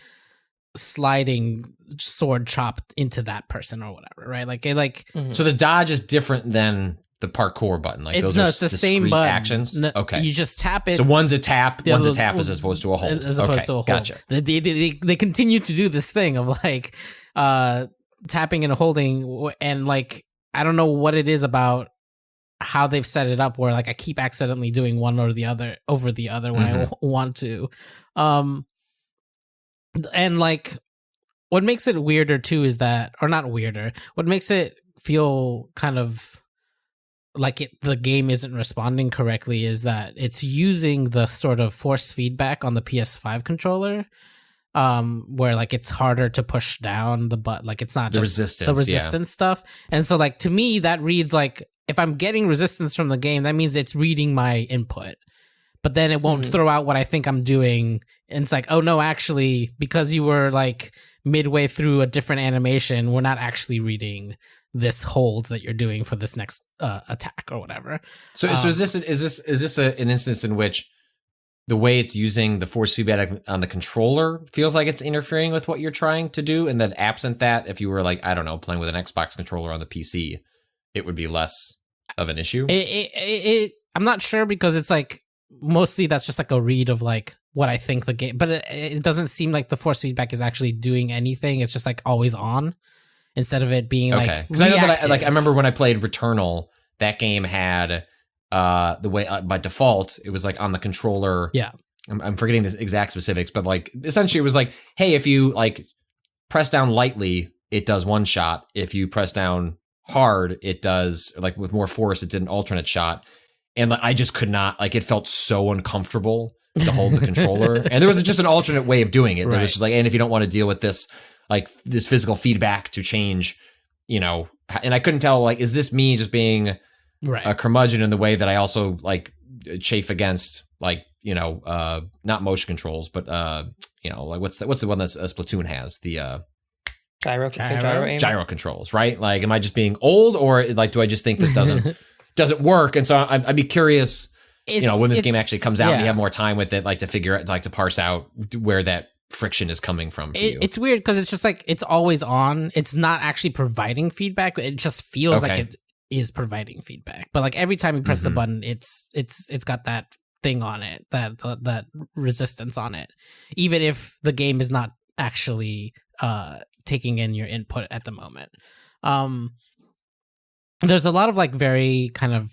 sliding sword chop into that person or whatever, right? Like it like So the dodge is different than the parkour button. Like it's those the same button. Actions. No, okay, you just tap it. So one's a tap as opposed to a hold. As opposed to a hold. Gotcha. They continue to do this thing of like tapping and holding, and like I don't know what it is about how they've set it up where like I keep accidentally doing one or the other over the other when I want to. And like what makes it weirder too is that, or not weirder, what makes it feel kind of like the game isn't responding correctly is that it's using the sort of force feedback on the PS5 controller, where like it's harder to push down the butt, like it's not just the resistance stuff. And so like to me that reads like if I'm getting resistance from the game, that means it's reading my input, but then it won't throw out what I think I'm doing. And it's like, oh no, actually, because you were like midway through a different animation, we're not actually reading this hold that you're doing for this next attack or whatever. So is this an instance in which the way it's using the force feedback on the controller feels like it's interfering with what you're trying to do, and then absent that, if you were like, I don't know, playing with an Xbox controller on the PC, it would be less of an issue? I'm not sure, because it's like mostly that's just like a read of like what I think the game, but it doesn't seem like the force feedback is actually doing anything. It's just like always on, instead of it being like because I know that I remember when I played Returnal, that game had the way by default it was like on the controller. Yeah, I'm forgetting the exact specifics, but like essentially it was like, hey, if you like press down lightly, it does one shot. If you press down hard, it does like with more force, it did an alternate shot. And like I just could not, like it felt so uncomfortable to hold the controller. And there was just an alternate way of doing it. There was just like, and if you don't want to deal with this, like this physical feedback to change, and I couldn't tell, like, is this me just being a curmudgeon in the way that I also like chafe against, like, not motion controls, but like what's the one that Splatoon has, the gyro controls, right? Like, am I just being old, or like do I just think this doesn't work? And so I'd be curious, when this game actually comes out and you have more time with it, like to figure out, like to parse out where that friction is coming from for you. It's weird because it's just like it's always on. It's not actually providing feedback. It just feels like it is providing feedback. But like every time you press the button, it's got that thing on it, that resistance on it, even if the game is not actually taking in your input at the moment. There's a lot of like very kind of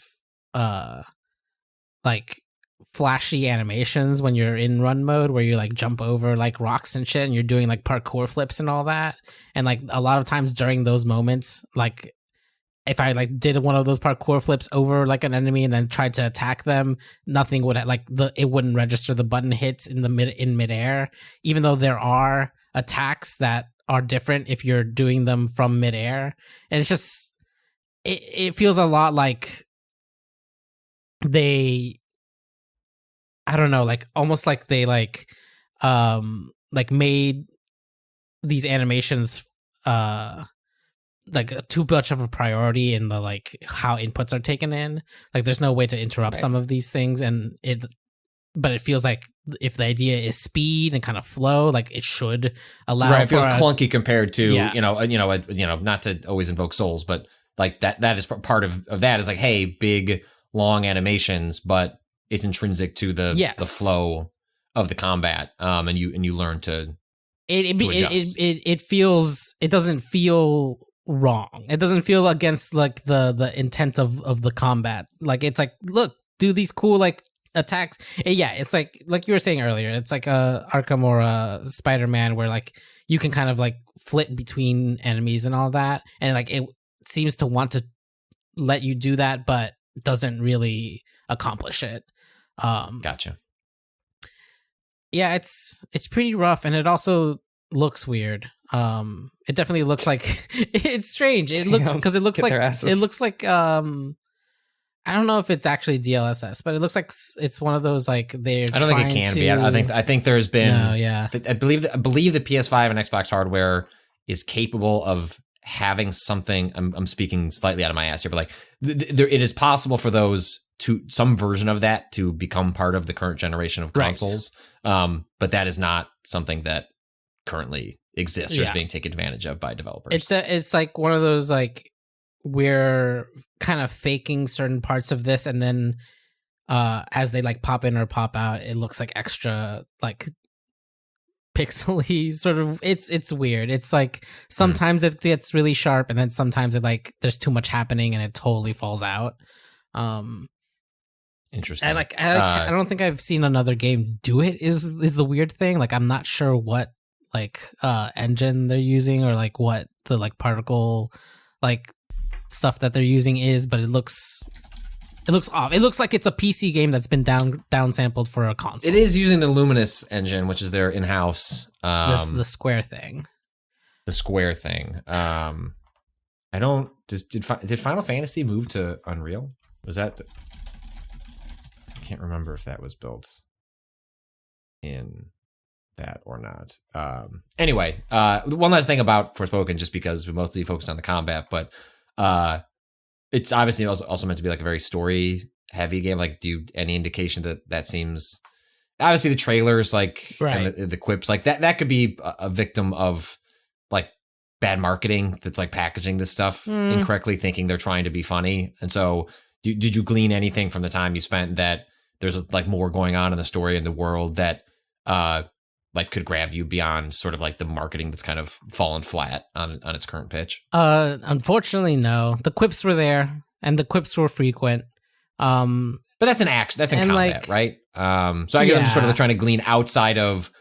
like flashy animations when you're in run mode where you like jump over like rocks and shit and you're doing like parkour flips and all that. And like a lot of times during those moments, like if I like did one of those parkour flips over like an enemy and then tried to attack them, nothing would it wouldn't register the button hits in midair, even though there are attacks that are different if you're doing them from midair. And it's just it feels a lot like I don't know, like almost like they like made these animations like too much of a priority in the like how inputs are taken in. Like there's no way to interrupt some of these things, but it feels like if the idea is speed and kind of flow, like it should allow. Right, it feels clunky compared to Yeah. not to always invoke souls, but like that is part of that is like, hey, big long animations, but it's intrinsic to the flow of the combat, and you learn to adjust. It doesn't feel wrong. It doesn't feel against like the intent of the combat. Like it's like, look, do these cool like attacks. It's like you were saying earlier. It's like a Arkham or a Spider-Man where like you can kind of like flit between enemies and all that, and like it seems to want to let you do that, but doesn't really accomplish it. Gotcha. Yeah, it's pretty rough, and it also looks weird. It definitely looks like it's strange. It looks like I don't know if it's actually DLSS, but it looks like it's one of those like they're. I don't think it can be. I think there's been. No, yeah. I believe the PS5 and Xbox hardware is capable of having something. I'm speaking slightly out of my ass here, but like it is possible for those to some version of that to become part of the current generation of consoles. Right. But that is not something that currently exists or is being taken advantage of by developers. It's like one of those like we're kind of faking certain parts of this, and then as they like pop in or pop out, it looks like extra like pixely sort of. It's weird. It's like sometimes it gets really sharp, and then sometimes it like there's too much happening and it totally falls out. Interesting. And I don't think I've seen another game do it. Is the weird thing. Like I'm not sure what like engine they're using or like what the like particle like stuff that they're using is, but it looks off. It looks like it's a PC game that's been down sampled for a console. It is using the Luminous engine, which is their in-house the Square thing. The Square thing. Did Final Fantasy move to Unreal? Was that I can't remember if that was built in that or not. Anyway, one last thing about Forspoken, just because we mostly focused on the combat, but it's obviously also meant to be like a very story heavy game. Like, do you any indication that seems obviously the trailers like right. and the quips like that could be a victim of like bad marketing that's like packaging this stuff incorrectly, thinking they're trying to be funny. And so did you glean anything from the time you spent that there's like more going on in the story in the world that like could grab you beyond sort of like the marketing that's kind of fallen flat on its current pitch? Unfortunately, no. The quips were there, and the quips were frequent. But that's an action. That's in combat, right? So I guess I'm just sort of trying to glean outside of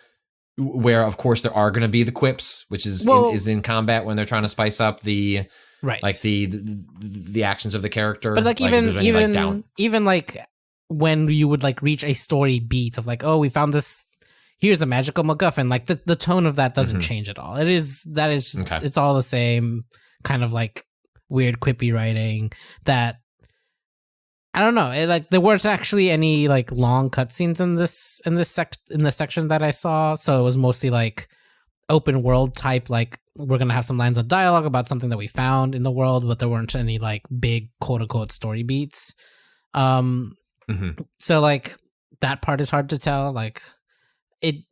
where, of course, there are going to be the quips, which is in combat when they're trying to spice up the right, like the actions of the character. But like even like when you would like reach a story beat of like, oh, we found this. Here's a magical MacGuffin. Like the tone of that doesn't change at all. That is just, it's all the same kind of like weird quippy writing that I don't know. Like there weren't actually any like long cutscenes in this section that I saw. So it was mostly like open world type. Like we're gonna have some lines of dialogue about something that we found in the world, but there weren't any like big quote unquote story beats. So like that part is hard to tell. Like.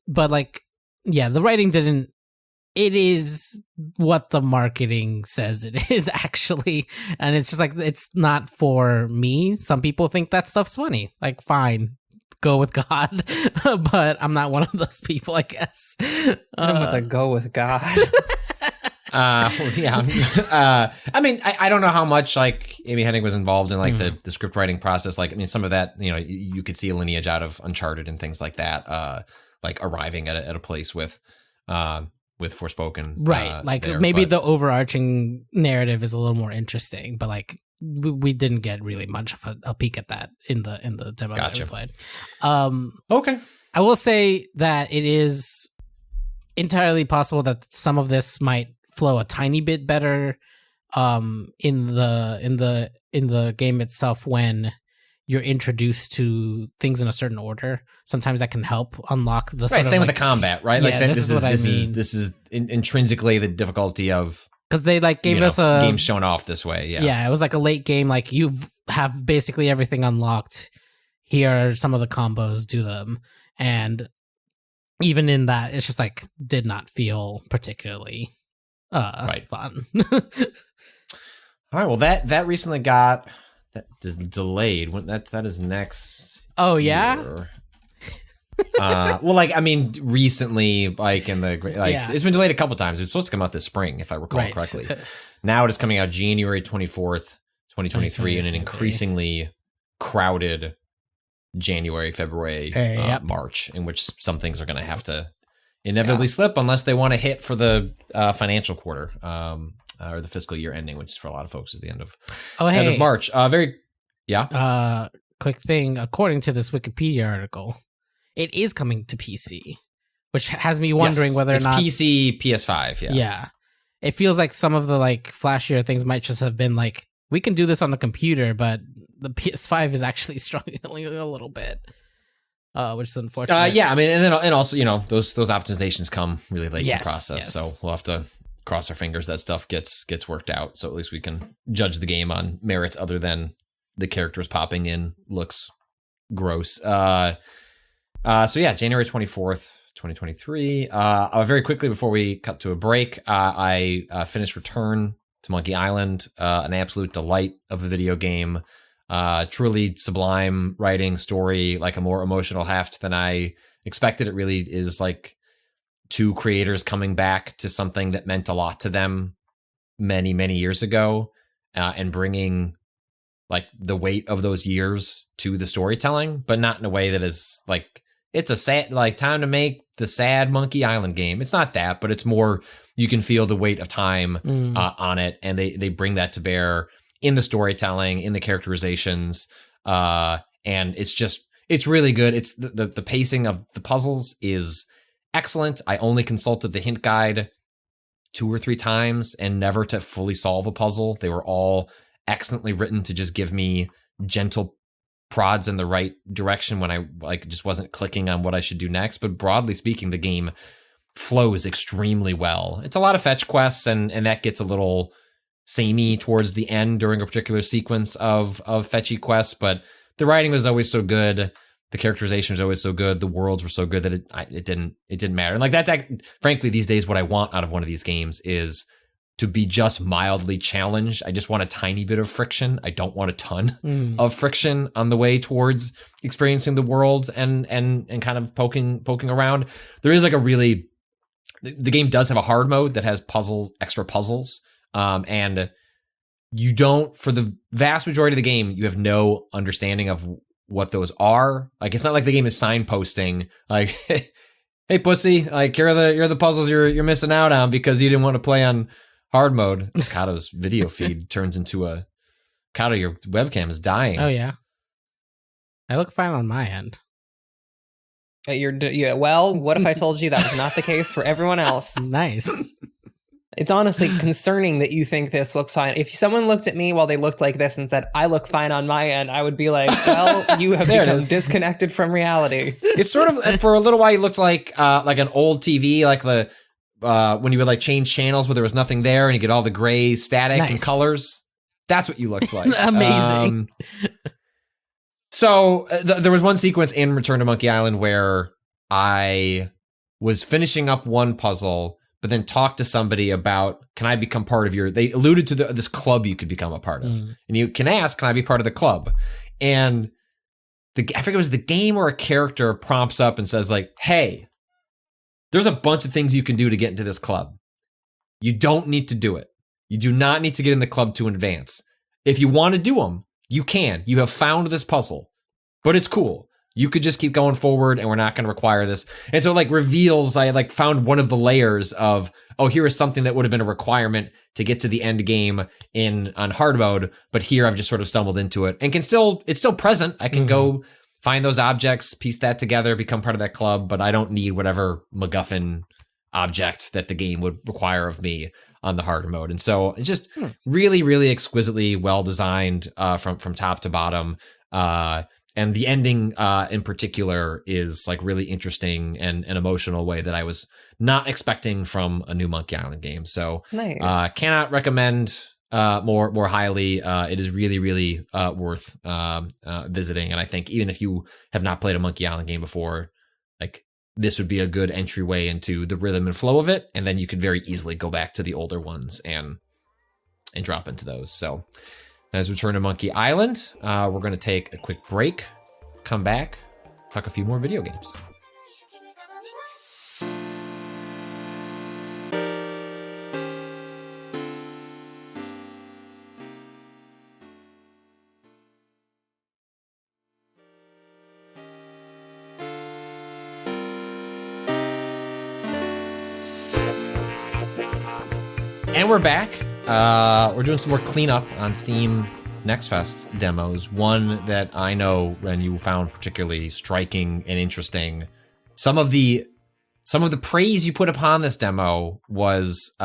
But like yeah, the writing didn't. It is what the marketing says it is, actually. And it's just like, it's not for me. Some people think that stuff's funny. Like, fine, go with God. But I'm not one of those people, I guess. I'm with a go with God. Yeah. I mean, I don't know how much like Amy Hennig was involved in like the script writing process. Like, I mean, some of that, you know, you could see a lineage out of Uncharted and things like that. Like arriving at a place with Forspoken, right? Like there, maybe the overarching narrative is a little more interesting, but like we didn't get really much of a peek at that in the demo that we played. Okay, I will say that it is entirely possible that some of this might flow a tiny bit better in the game itself when you're introduced to things in a certain order. Sometimes that can help unlock the sort of same like, with the combat, right? Yeah, Like that, this this is intrinsically the difficulty of, because they like gave us a game shown off this way. Yeah, it was like a late game. Like you have basically everything unlocked. Here are some of the combos, do them, and even in that, it's just like did not feel particularly fun. All right, well that recently got delayed. That is next. Oh yeah. Year. Well, like I mean, recently, like in the it's been delayed a couple times. It was supposed to come out this spring, if I recall correctly. Now it is coming out January 24th, 2023, in an increasingly crowded January, February, March, in which some things are going to have to inevitably slip unless they want to hit for the financial quarter. Or the fiscal year ending, which for a lot of folks is the end of March. Quick thing. According to this Wikipedia article, it is coming to PC, which has me wondering whether or not PC, PS5. Yeah. It feels like some of the like flashier things might just have been like, we can do this on the computer, but the PS5 is actually struggling a little bit, which is unfortunate. Yeah, I mean, and also those optimizations come really late in the process, so we'll have to cross our fingers that stuff gets worked out, so at least we can judge the game on merits other than the characters popping in looks gross. So yeah, January 24th, 2023. Very quickly before we cut to a break, I finished Return to Monkey Island, an absolute delight of a video game. Truly sublime writing, story, like a more emotional heft than I expected. It really is like two creators coming back to something that meant a lot to them many, many years ago, and bringing like the weight of those years to the storytelling, but not in a way that is like, it's a sad, like time to make the sad Monkey Island game. It's not that, but it's more, you can feel the weight of time on it. And they bring that to bear in the storytelling, in the characterizations. And it's really good. It's the pacing of the puzzles is excellent. I only consulted the hint guide 2 or 3 times and never to fully solve a puzzle. They were all excellently written to just give me gentle prods in the right direction when I like just wasn't clicking on what I should do next. But broadly speaking, the game flows extremely well. It's a lot of fetch quests, and that gets a little samey towards the end during a particular sequence of fetchy quests, but the writing was always so good. The characterization was always so good. The worlds were so good that it didn't matter. And like that's frankly these days what I want out of one of these games is to be just mildly challenged. I just want a tiny bit of friction. I don't want a ton of friction on the way towards experiencing the world and kind of poking around. There is like the game does have a hard mode that has extra puzzles. And you don't, for the vast majority of the game, you have no understanding of what those are. Like, it's not like the game is signposting like, hey pussy, like here are the puzzles you're missing out on because you didn't want to play on hard mode. Cado's video feed turns into Cado, your webcam is dying. Oh yeah. I look fine on my end. Well, what if I told you that was not the case for everyone else? Nice. It's honestly concerning that you think this looks fine. If someone looked at me while they looked like this and said, I look fine on my end, I would be like, well, you have become disconnected from reality. It's sort of, for a little while, you looked like an old TV, like the when you would like change channels where there was nothing there and you get all the gray static and colors. That's what you looked like. Amazing. So there was one sequence in Return to Monkey Island where I was finishing up one puzzle, but then talked to somebody about, can I become part of they alluded to this club you could become a part of. And you can ask, can I be part of the club? And I forget it was the game or a character prompts up and says like, hey, there's a bunch of things you can do to get into this club. You don't need to do it. You do not need to get in the club to advance. If you want to do them, you can. You have found this puzzle, but it's cool. You could just keep going forward and we're not going to require this. And so like reveals, I like found one of the layers of, oh, here is something that would have been a requirement to get to the end game on hard mode. But here I've just sort of stumbled into it and it's still present. I can go find those objects, piece that together, become part of that club, but I don't need whatever MacGuffin object that the game would require of me on the harder mode. And so it's just really, really exquisitely well designed from top to bottom. And the ending in particular is like really interesting and an emotional way that I was not expecting from a new Monkey Island game. So nice. Cannot recommend more highly. It is really, really worth visiting. And I think even if you have not played a Monkey Island game before, like this would be a good entryway into the rhythm and flow of it. And then you could very easily go back to the older ones and drop into those. So as we return to Monkey Island, we're going to take a quick break, come back, talk a few more video games. And we're back. We're doing some more cleanup on Steam Next Fest demos. One that I know, Ren, you found particularly striking and interesting. Some of the praise you put upon this demo was,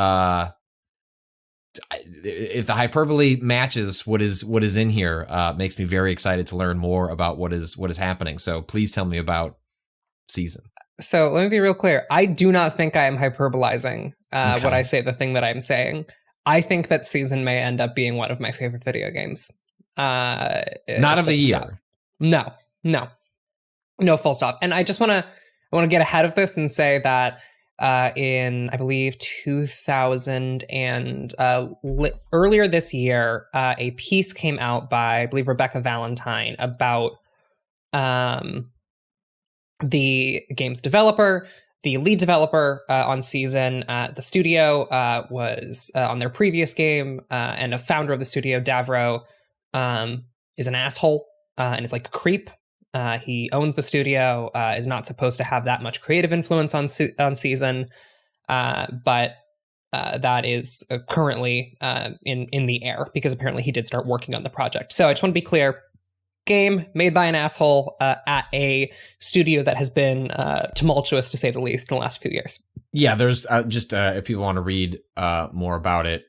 if the hyperbole matches what is in here, makes me very excited to learn more about what is happening. So please tell me about Season. So let me be real clear. I do not think I am hyperbolizing when I say the thing that I'm saying. I think that Season may end up being one of my favorite video games. Not of the year. No, full stop. And I want to get ahead of this and say that in, I believe, 2000 and earlier this year, a piece came out by, I believe, Rebecca Valentine about the game's developer, the lead developer on Season. The studio was on their previous game, and a founder of the studio, Davro, is an asshole and is like a creep. He owns the studio, is not supposed to have that much creative influence on Season, but that is currently in the air because apparently he did start working on the project. So I just want to be clear. Game made by an asshole at a studio that has been tumultuous, to say the least, in the last few years. Yeah, there's just if people want to read more about it,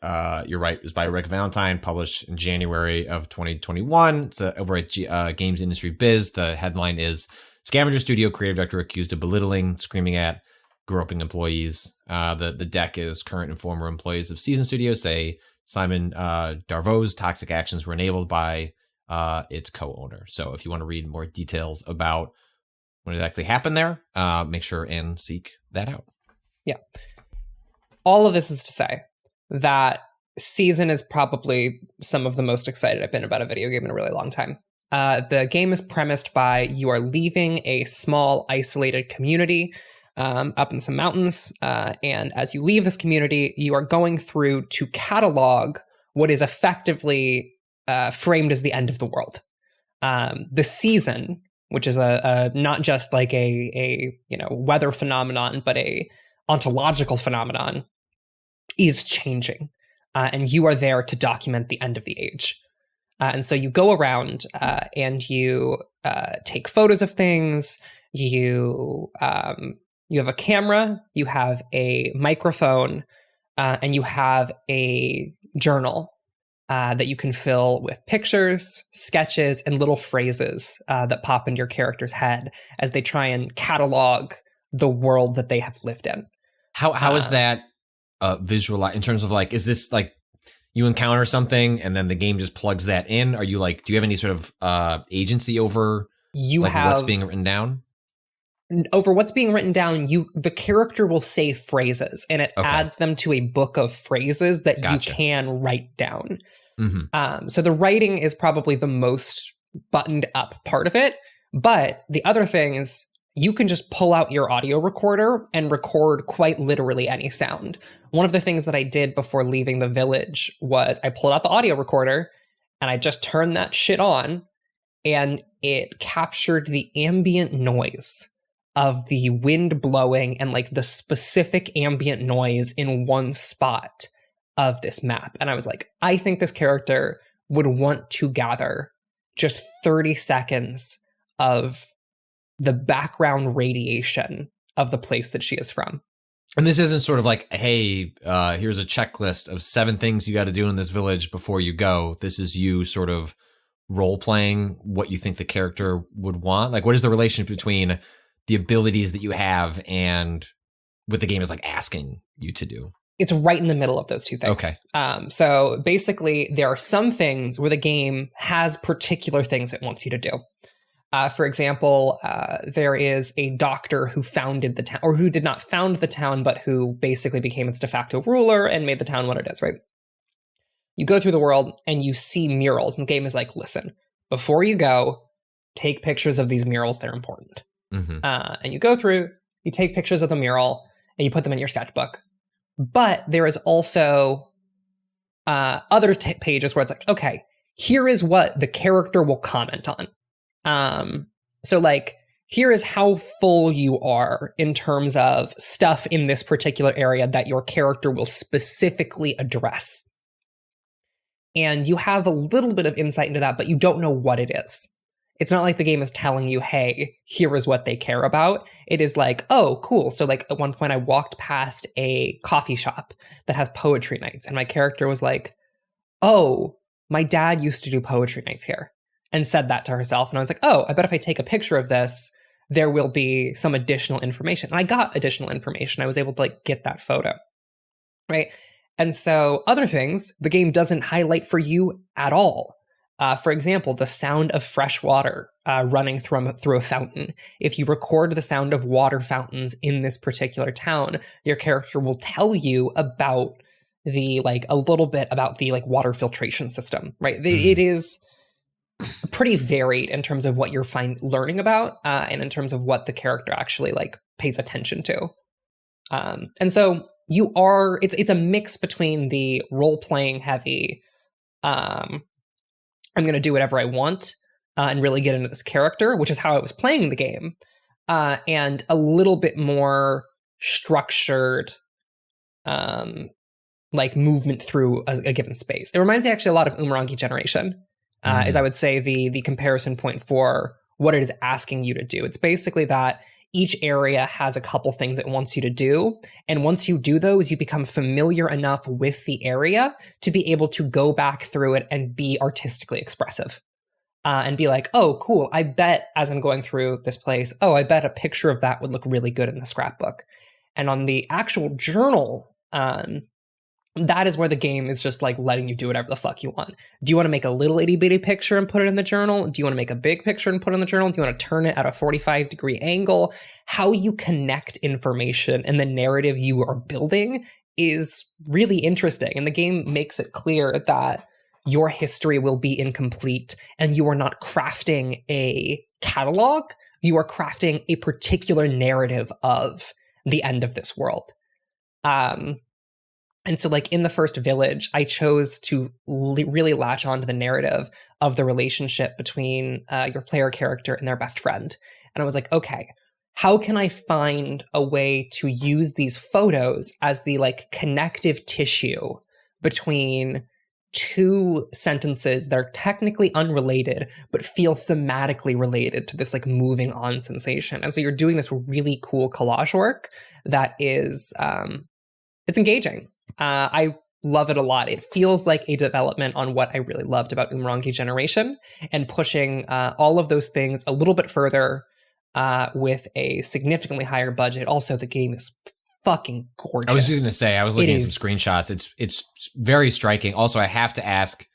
you're right. It was by Rick Valentine, published in January of 2021. It's over at Games Industry Biz. The headline is Scavenger Studio creative director accused of belittling, screaming at groping employees. The deck is current and former employees of Season Studio say Simon Darvaux's toxic actions were enabled by its co-owner. So if you want to read more details about what exactly happened there, make sure and seek that out. Yeah. All of this is to say that Season is probably some of the most excited I've been about a video game in a really long time. The game is premised by you are leaving a small isolated community up in some mountains. And as you leave this community, you are going through to catalog what is effectively framed as the end of the world. The season, which is a not just like a weather phenomenon, but a ontological phenomenon, is changing, and you are there to document the end of the age. And so you go around and you take photos of things. You have a camera, you have a microphone, and you have a journal that you can fill with pictures, sketches, and little phrases that pop into your character's head as they try and catalog the world that they have lived in. How is that visualized in terms of like, is this like you encounter something and then the game just plugs that in? Are you like, do you have any sort of agency over what's being written down? over what's being written down, the character will say phrases, and it adds them to a book of phrases that you can write down. So the writing is probably the most buttoned up part of it. But the other thing is you can just pull out your audio recorder and record quite literally any sound. One of the things that I did before leaving the village was I pulled out the audio recorder and I just turned that shit on, and it captured the ambient noise of the wind blowing and like the specific ambient noise in one spot of this map. And I was like, I think this character would want to gather just 30 seconds of the background radiation of the place that she is from. And this isn't sort of like, hey, here's a checklist of 7 things you got to do in this village before you go. This is you sort of role-playing what you think the character would want. Like, what is the relationship between the abilities that you have and what the game is like asking you to do? It's right in the middle of those two things. Okay. So basically, there are some things where the game has particular things it wants you to do. For example, there is a doctor who founded the town, or who did not found the town, but who basically became its de facto ruler and made the town what it is, right? You go through the world and you see murals, and the game is like, listen, before you go, take pictures of these murals. They're important. And you go through, you take pictures of the mural, and you put them in your sketchbook. But there is also other pages where it's like, okay, here is what the character will comment on. So like, here is how full you are in terms of stuff in this particular area that your character will specifically address. And you have a little bit of insight into that, but you don't know what it is. It's not like the game is telling you, hey, here is what they care about. It is like, oh, cool. So like at one point I walked past a coffee shop that has poetry nights, and my character was like, oh, my dad used to do poetry nights here, and said that to herself. And I was like, oh, I bet if I take a picture of this, there will be some additional information. And I got additional information. I was able to like get that photo, right? And so other things, the game doesn't highlight for you at all. For example, the sound of fresh water running through a fountain. If you record the sound of water fountains in this particular town, your character will tell you about the like a little bit about the like water filtration system, right? It is pretty varied in terms of what you're learning about, and in terms of what the character actually like pays attention to. And so it's a mix between the role-playing heavy, I'm going to do whatever I want and really get into this character, which is how I was playing the game, and a little bit more structured, like movement through a given space. It reminds me actually a lot of Umurangi Generation, is I would say the comparison point for what it is asking you to do. It's basically that each area has a couple things it wants you to do. And once you do those, you become familiar enough with the area to be able to go back through it and be artistically expressive. And be like, oh, cool. I bet as I'm going through this place, oh, I bet a picture of that would look really good in the scrapbook. And on the actual journal, that is where the game is just like letting you do whatever the fuck you want. Do you want to make a little itty bitty picture and put it in the journal? Do you want to make a big picture and put it in the journal? Do you want to turn it at a 45-degree angle? How you connect information and the narrative you are building is really interesting. And the game makes it clear that your history will be incomplete and you are not crafting a catalog. You are crafting a particular narrative of the end of this world. And so like in the first village, I chose to really latch onto the narrative of the relationship between your player character and their best friend. And I was like, okay, how can I find a way to use these photos as the like connective tissue between two sentences that are technically unrelated, but feel thematically related to this like moving on sensation. And so you're doing this really cool collage work that is, it's engaging. I love it a lot. It feels like a development on what I really loved about Umurangi Generation, and pushing all of those things a little bit further with a significantly higher budget. Also, the game is fucking gorgeous. I was just going to say, I was looking at some screenshots. It's very striking. Also, I have to ask,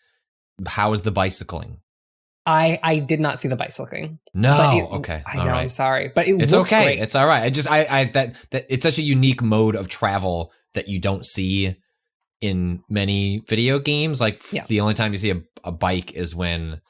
how is the bicycling? I did not see the bicycling. No, okay. I know, all right. I'm sorry, but it's It's okay. great. It's all right. That it's such a unique mode of travel that you don't see in many video games. Like the only time you see a bike is when,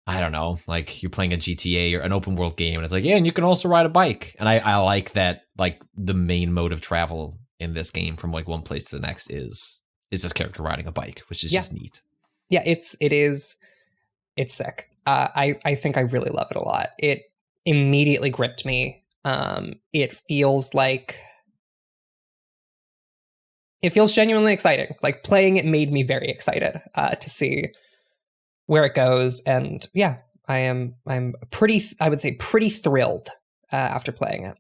I don't know, like you're playing a GTA or an open world game and it's like, yeah, and you can also ride a bike. And I like that, like the main mode of travel in this game from like one place to the next is this character riding a bike, which is just neat. Yeah, it's sick. I think I really love it a lot. It immediately gripped me. It feels genuinely exciting. Like playing it made me very excited to see where it goes. And yeah, I'm pretty thrilled after playing it.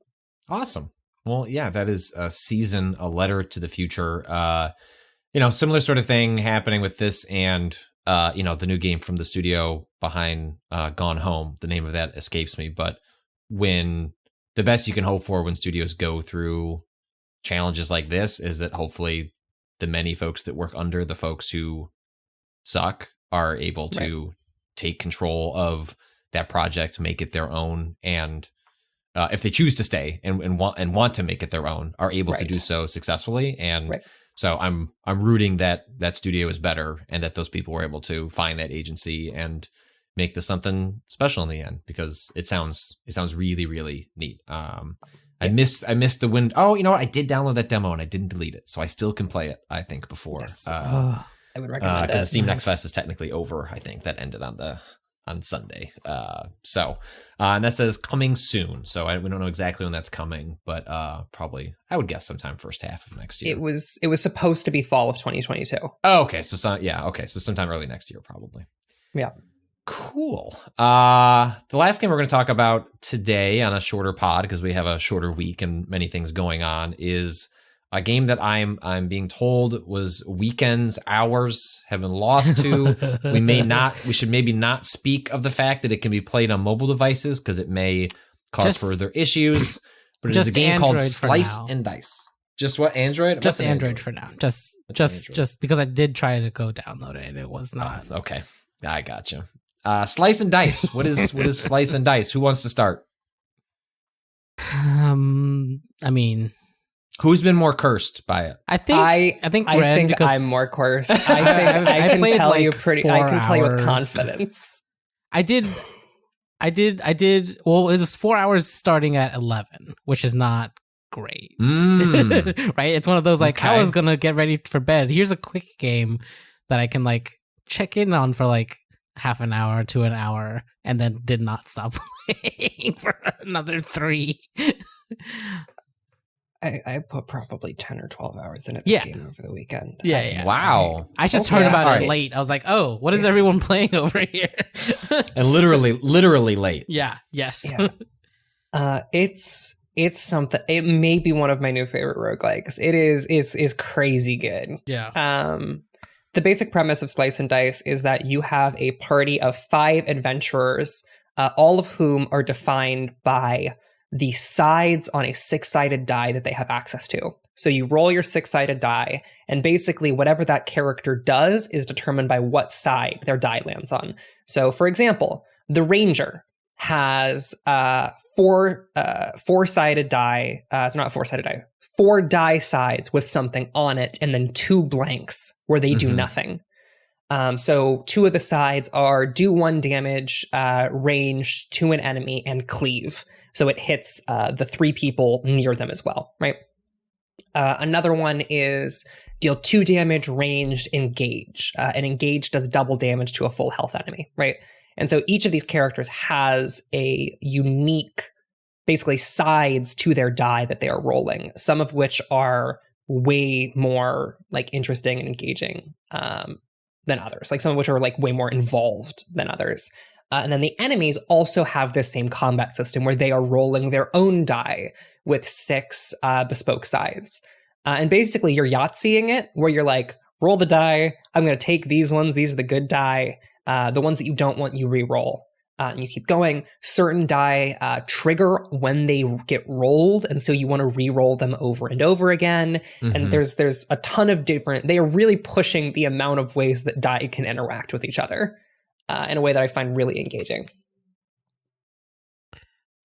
Awesome. Well, yeah, that is a season, a letter to the future. Similar sort of thing happening with this and the new game from the studio behind Gone Home. The name of that escapes me, but when the best you can hope for when studios go through challenges like this is that hopefully the many folks that work under the folks who suck are able to take control of that project, make it their own, and if they choose to stay and want to make it their own, are able to do so successfully. And so I'm rooting that studio is better and that those people were able to find that agency and make this something special in the end, because it sounds really, really neat. I missed the wind. Oh, you know what? I did download that demo and I didn't delete it, so I still can play it, I think, before. Yes. I would recommend it. Because the Steam Next Fest is technically over. I think that ended on Sunday. And that says coming soon. So we don't know exactly when that's coming, but probably I would guess sometime first half of next year. It was supposed to be fall of 2022. Oh, okay. So sometime early next year, probably. Yeah. Cool. The last game we're going to talk about today on a shorter pod, because we have a shorter week and many things going on, is a game that I'm being told was weekends hours have been lost to. We should maybe not speak of the fact that it can be played on mobile devices because it may cause further issues. But it is a game called Slice and Dice. Just what, Android? Just Android for now. Just because I did try to go download it and it was not. Okay. I gotcha. Slice and Dice. What is Slice and Dice? Who wants to start? I mean, who's been more cursed by it? I think Ren, because I'm more cursed. I can tell you with confidence. I did. Well, it was 4 hours starting at 11, which is not great. Right? It's one of those I was gonna get ready for bed. Here's a quick game that I can check in on for half an hour to an hour, and then did not stop playing for another 3. I put probably 10 or 12 hours into this game over the weekend. Yeah. Wow. I just heard about it late. I was like, oh, what is everyone playing over here? And literally late. Yeah. Yes. Yeah. It's something. It may be one of my new favorite roguelikes. It is crazy good. Yeah. The basic premise of Slice and Dice is that you have a party of 5 adventurers, all of whom are defined by the sides on a 6-sided die that they have access to. So you roll your 6-sided die, and basically whatever that character does is determined by what side their die lands on. So, for example, the Ranger has 4-sided die. It's not 4-sided die. 4 die sides with something on it, and then 2 blanks where they do nothing. So 2 of the sides are do 1 damage, range to an enemy, and cleave. So it hits the 3 people near them as well, right? Another one is deal 2 damage, ranged, engage. And engage does double damage to a full health enemy, right? And so each of these characters has a unique, basically, sides to their die that they are rolling, some of which are way more interesting and engaging than others, some of which are way more involved than others. And then the enemies also have this same combat system where they are rolling their own die with 6 bespoke sides. And basically you're Yahtzeeing it, where you're roll the die, I'm going to take these ones, these are the good die, the ones that you don't want, you re-roll. And you keep going. Certain die trigger when they get rolled, and so you want to re-roll them over and over again. And there's a ton of different. They are really pushing the amount of ways that die can interact with each other. in a way that I find really engaging.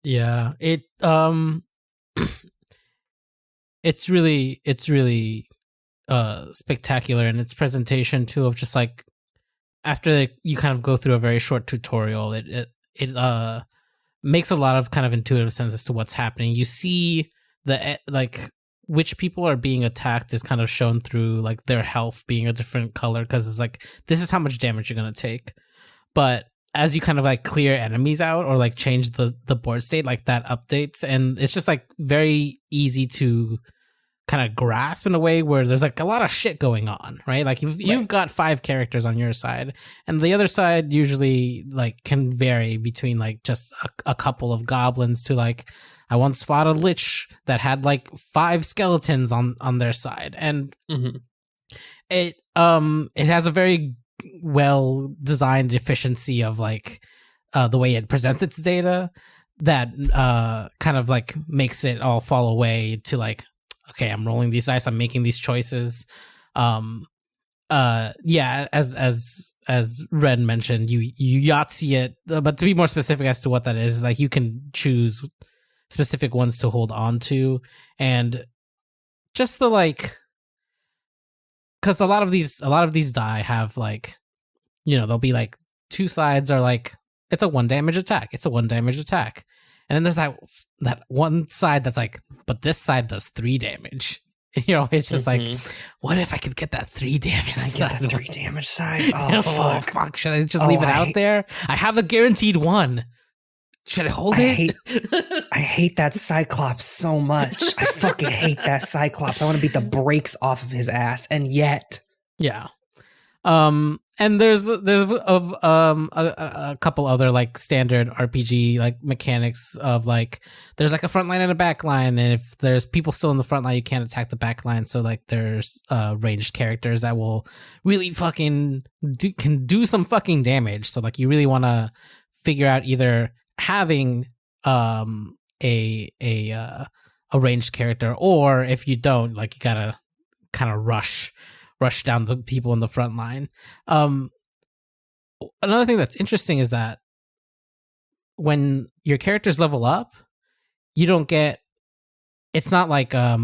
Yeah, it's really spectacular in its presentation too, of just like after you kind of go through a very short tutorial, it makes a lot of kind of intuitive sense as to what's happening. You see the like which people are being attacked is kind of shown through like their health being a different color, because it's like this is how much damage you're gonna take. But as you kind of like clear enemies out or like change the board state, like that updates, and it's just like very easy to kind of grasp in a way where there's like a lot of shit going on, right? Like you've got 5 characters on your side, and the other side usually like can vary between like just a couple of goblins to like I once fought a lich that had like 5 skeletons on their side, and it has a very well designed efficiency of like the way it presents its data that kind of like makes it all fall away to like, okay, I'm rolling these dice, I'm making these choices. Yeah, as Ren mentioned, you Yahtzee it, but to be more specific as to what that is, like you can choose specific ones to hold on to, and just the like, because a lot of these die have like, you know, they'll be like 2 sides are like it's a 1 damage attack, it's a 1 damage attack, and then there's that one side that's like, but this side does 3 damage. And you're always just like, what if I could get that 3 damage side? Get the 3 damage side. Oh, fuck! Should I just leave it out there? I have the guaranteed 1. Should I hold it? I hate that Cyclops so much. I fucking hate that Cyclops. I want to beat the brakes off of his ass, and yet, yeah. And there's a couple other like standard RPG like mechanics of like there's like a front line and a back line, and if there's people still in the front line, you can't attack the back line. So like there's ranged characters that will really fucking do some fucking damage. So like you really want to figure out either having a ranged character, or if you don't, like you gotta kind of rush down the people in the front line. Another thing that's interesting is that when your characters level up, you don't get, it's not like a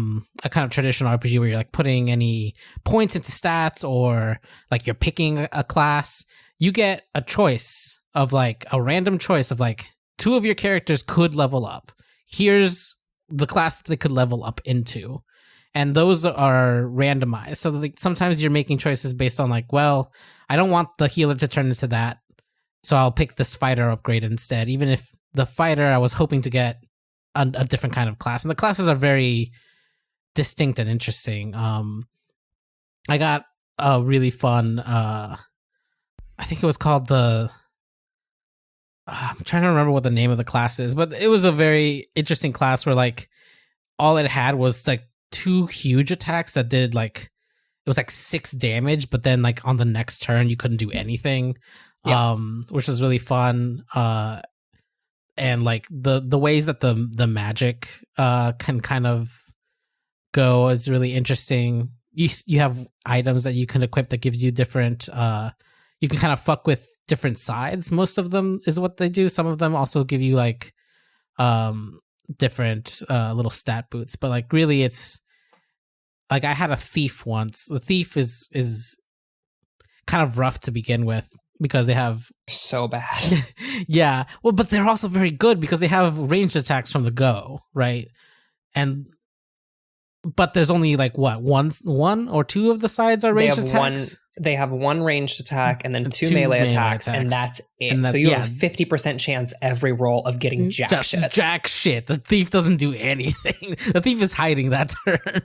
kind of traditional RPG where you're like putting any points into stats or like you're picking a class. You get a choice of like a random choice of like 2 of your characters could level up. Here's the class that they could level up into. And those are randomized. So like sometimes you're making choices based on like, well, I don't want the healer to turn into that, so I'll pick this fighter upgrade instead, even if the fighter I was hoping to get a different kind of class. And the classes are very distinct and interesting. I got a really fun, I think it was called I'm trying to remember what the name of the class is, but it was a very interesting class where like all it had was like 2 huge attacks that did like, it was like 6 damage, but then like on the next turn you couldn't do anything. Yeah. Which was really fun. And like the ways that the magic can kind of go is really interesting. You have items that you can equip that gives you different you can kind of fuck with different sides. Most of them is what they do. Some of them also give you like different little stat boots, but like really it's like I had a thief once. The thief is kind of rough to begin with because they have so bad. Yeah, well, but they're also very good because they have ranged attacks from the go, right? But there's only like what, one or 2 of the sides are ranged attacks. They have 1 ranged attack and then 2 melee attacks, and that's it. And so you have a 50% chance every roll of getting jack shit. Jack shit. The thief doesn't do anything. The thief is hiding that turn.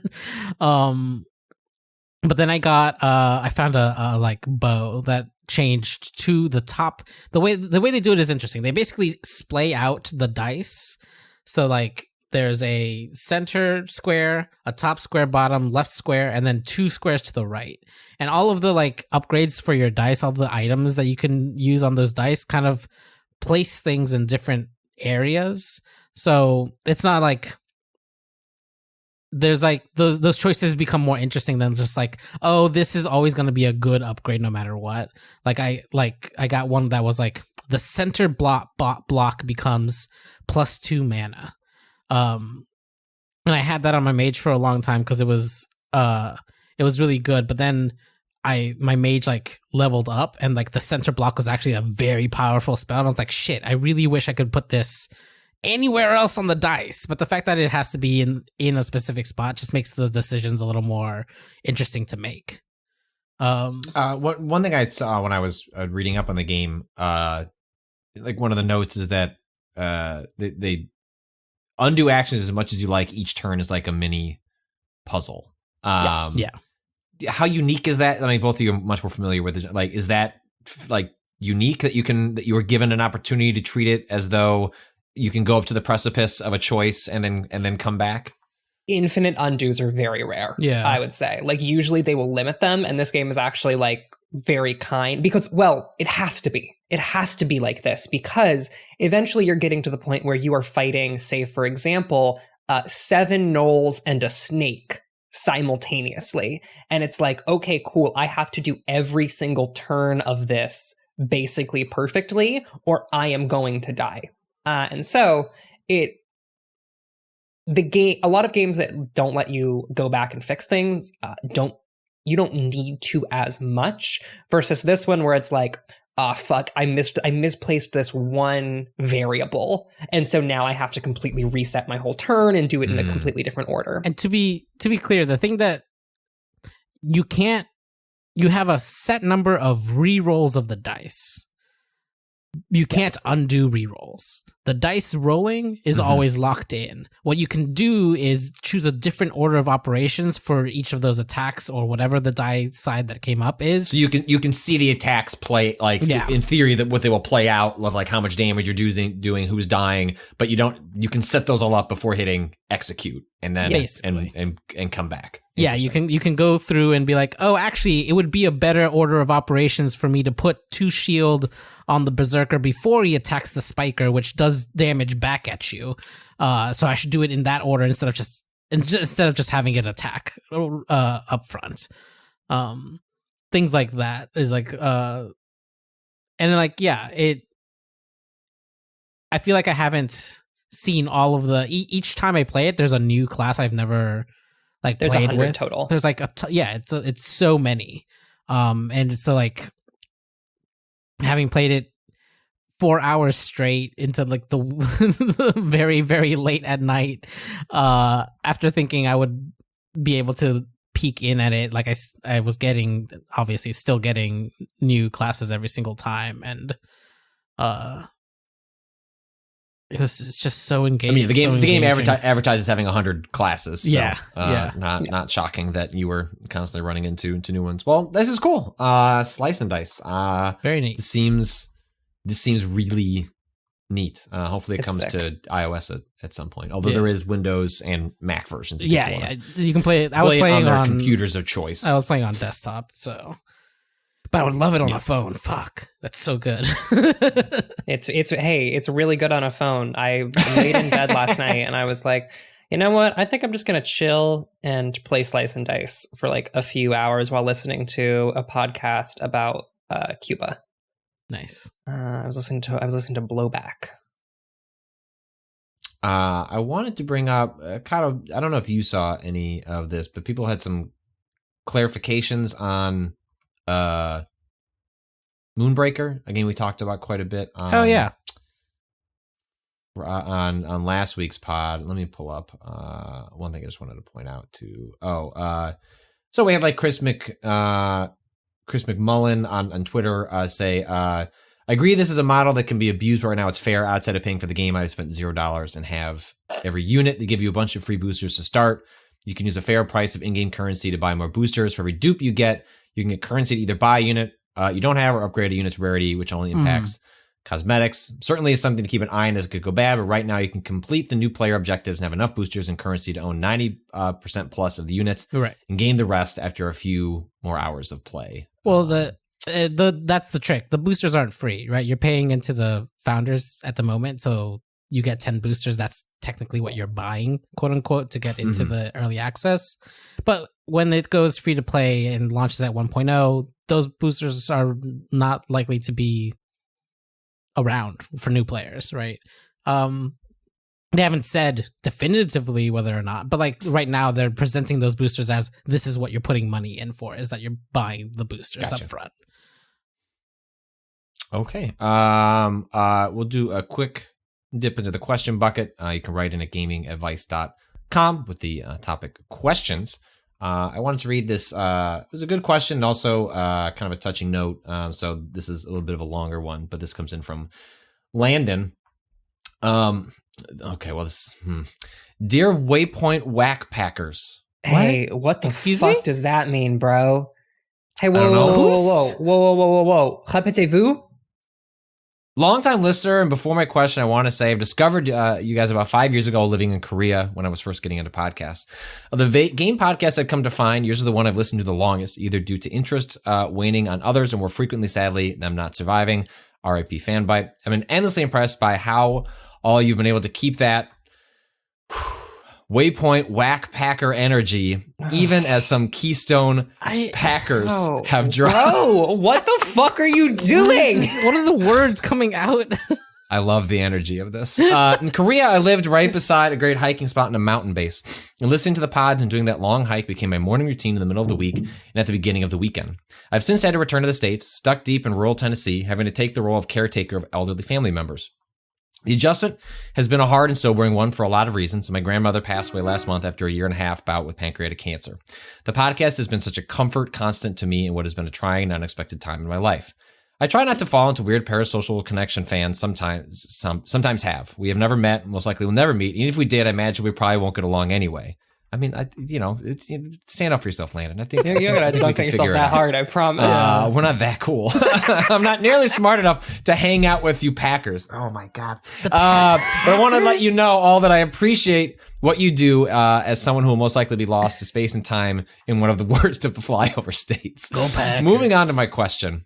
But then I found a like bow that changed to the top. The way they do it is interesting. They basically splay out the dice. So like there's a center square, a top square, bottom left square, and then 2 squares to the right. And all of the like upgrades for your dice, all the items that you can use on those dice kind of place things in different areas. So it's not like there's like those choices become more interesting than just like, oh, this is always going to be a good upgrade no matter what. Like I got one that was like the center block becomes +2 mana. And I had that on my mage for a long time because it was really good. But then my mage like leveled up and like the center block was actually a very powerful spell. And I was like, shit, I really wish I could put this anywhere else on the dice. But the fact that it has to be in a specific spot just makes those decisions a little more interesting to make. One thing I saw when I was reading up on the game, like one of the notes is that they undo actions as much as you like. Each turn is like a mini puzzle. Yes. Yeah. How unique is that? I mean, both of you are much more familiar with it. Like, is that like unique that you were given an opportunity to treat it as though you can go up to the precipice of a choice and then come back? Infinite undos are very rare. Yeah. I would say. Like, usually they will limit them, and this game is actually like very kind because, well, it has to be. It has to be like this because eventually you're getting to the point where you are fighting, say, for example, 7 gnolls and a snake simultaneously. And it's like, okay, cool. I have to do every single turn of this basically perfectly, or I am going to die. And so a lot of games that don't let you go back and fix things, you don't need to as much versus this one where it's like, fuck, I misplaced this one variable. And so now I have to completely reset my whole turn and do it in a completely different order. And to be clear, the thing that you have a set number of rerolls of the dice. You can't undo rerolls. The dice rolling is always locked in. What you can do is choose a different order of operations for each of those attacks or whatever the die side that came up is. So you can see the attacks play, like, in theory, that what they will play out of like how much damage you're doing, who's dying, but you can set those all up before hitting execute and then and come back. Yeah, you can go through and be like, oh, actually, it would be a better order of operations for me to put 2 shield on the berserker before he attacks the spiker, which does damage back at you. So I should do it in that order instead of just having it attack up front. Things like that is like, and then like, yeah, I feel like I haven't seen all of the. Each time I play it, there's a new class I've never. Like there's played 100 with. total. There's like it's so many, and so like having played it 4 hours straight into like the very very late at night, after thinking I would be able to peek in at it, like I was getting obviously still getting new classes every single time, and it's just so engaging. I mean, the game advertises having 100 classes. So, yeah. Not shocking that you were constantly running into new ones. Well, this is cool. Slice and dice. Very neat. This seems really neat. Hopefully, it comes sick. to iOS at some point. Although there is Windows and Mac versions. You can play it. I was playing on their computers of choice. I was playing on desktop, so. But I would love it on a phone. Fuck, that's so good. It's really good on a phone. I laid in bed last night and I was like, you know what? I think I'm just gonna chill and play Slice and Dice for like a few hours while listening to a podcast about Cuba. Nice. I was listening to Blowback. I wanted to bring up Cado. I don't know if you saw any of this, but people had some clarifications on Moonbreaker, a game we talked about quite a bit. Hell yeah! On last week's pod, let me pull up one thing I just wanted to point out too. So we have like Chris McMullen on Twitter say, I agree this is a model that can be abused, but right now it's fair. Outside of paying for the game, I've spent $0 and have every unit. They give you a bunch of free boosters to start. You can use a fair price of in-game currency to buy more boosters. For every dupe you get, you can get currency to either buy a unit you don't have or upgrade a unit's rarity, which only impacts cosmetics. Certainly is something to keep an eye on as it could go bad, but right now you can complete the new player objectives and have enough boosters and currency to own 90% plus of the units, right, and gain the rest after a few more hours of play. Well, that's the trick. The boosters aren't free, right? You're paying into the founders at the moment, so you get 10 boosters. That's technically what you're buying, quote unquote, to get into the early access. But when it goes free to play and launches at 1.0, those boosters are not likely to be around for new players, right? They haven't said definitively whether or not, but like right now they're presenting those boosters as this is what you're putting money in for, is that you're buying the boosters up front. Okay. We'll do a quick dip into the question bucket. You can write in at gamingadvice.com with the topic questions. I wanted to read this. It was a good question and also kind of a touching note. So this is a little bit of a longer one, but this comes in from Landon. Okay, well, Dear Waypoint Whack Packers. Hey, what the fuck does that mean, bro? Hey, whoa. Répétez-vous? Longtime listener, and before my question, I want to say I've discovered you guys about 5 years ago living in Korea when I was first getting into podcasts. The game podcasts I've come to find, yours are the one I've listened to the longest, either due to interest waning on others or more frequently, sadly, them not surviving. RIP Fanbite. I've been endlessly impressed by how all you've been able to keep that Waypoint Whack Packer energy, even as some Keystone Packers have dropped. Bro, what the fuck are you doing? What are the words coming out? I love the energy of this. In Korea, I lived right beside a great hiking spot in a mountain base. And listening to the pods and doing that long hike became my morning routine in the middle of the week and at the beginning of the weekend. I've since had to return to the States, stuck deep in rural Tennessee, having to take the role of caretaker of elderly family members. The adjustment has been a hard and sobering one for a lot of reasons. My grandmother passed away last month after a 1.5 year bout with pancreatic cancer. The podcast has been such a comfort constant to me in what has been a trying and unexpected time in my life. I try not to fall into weird parasocial connection fans sometimes have. We have never met, most likely will never meet. Even if we did, I imagine we probably won't get along anyway. I mean, stand up for yourself, Landon. I think you're gonna dunk on yourself that hard. I promise. We're not that cool. I'm not nearly smart enough to hang out with you Packers. Oh my god. But I want to let you know all that I appreciate what you do as someone who will most likely be lost to space and time in one of the worst of the flyover states. Go Packers. Moving on to my question.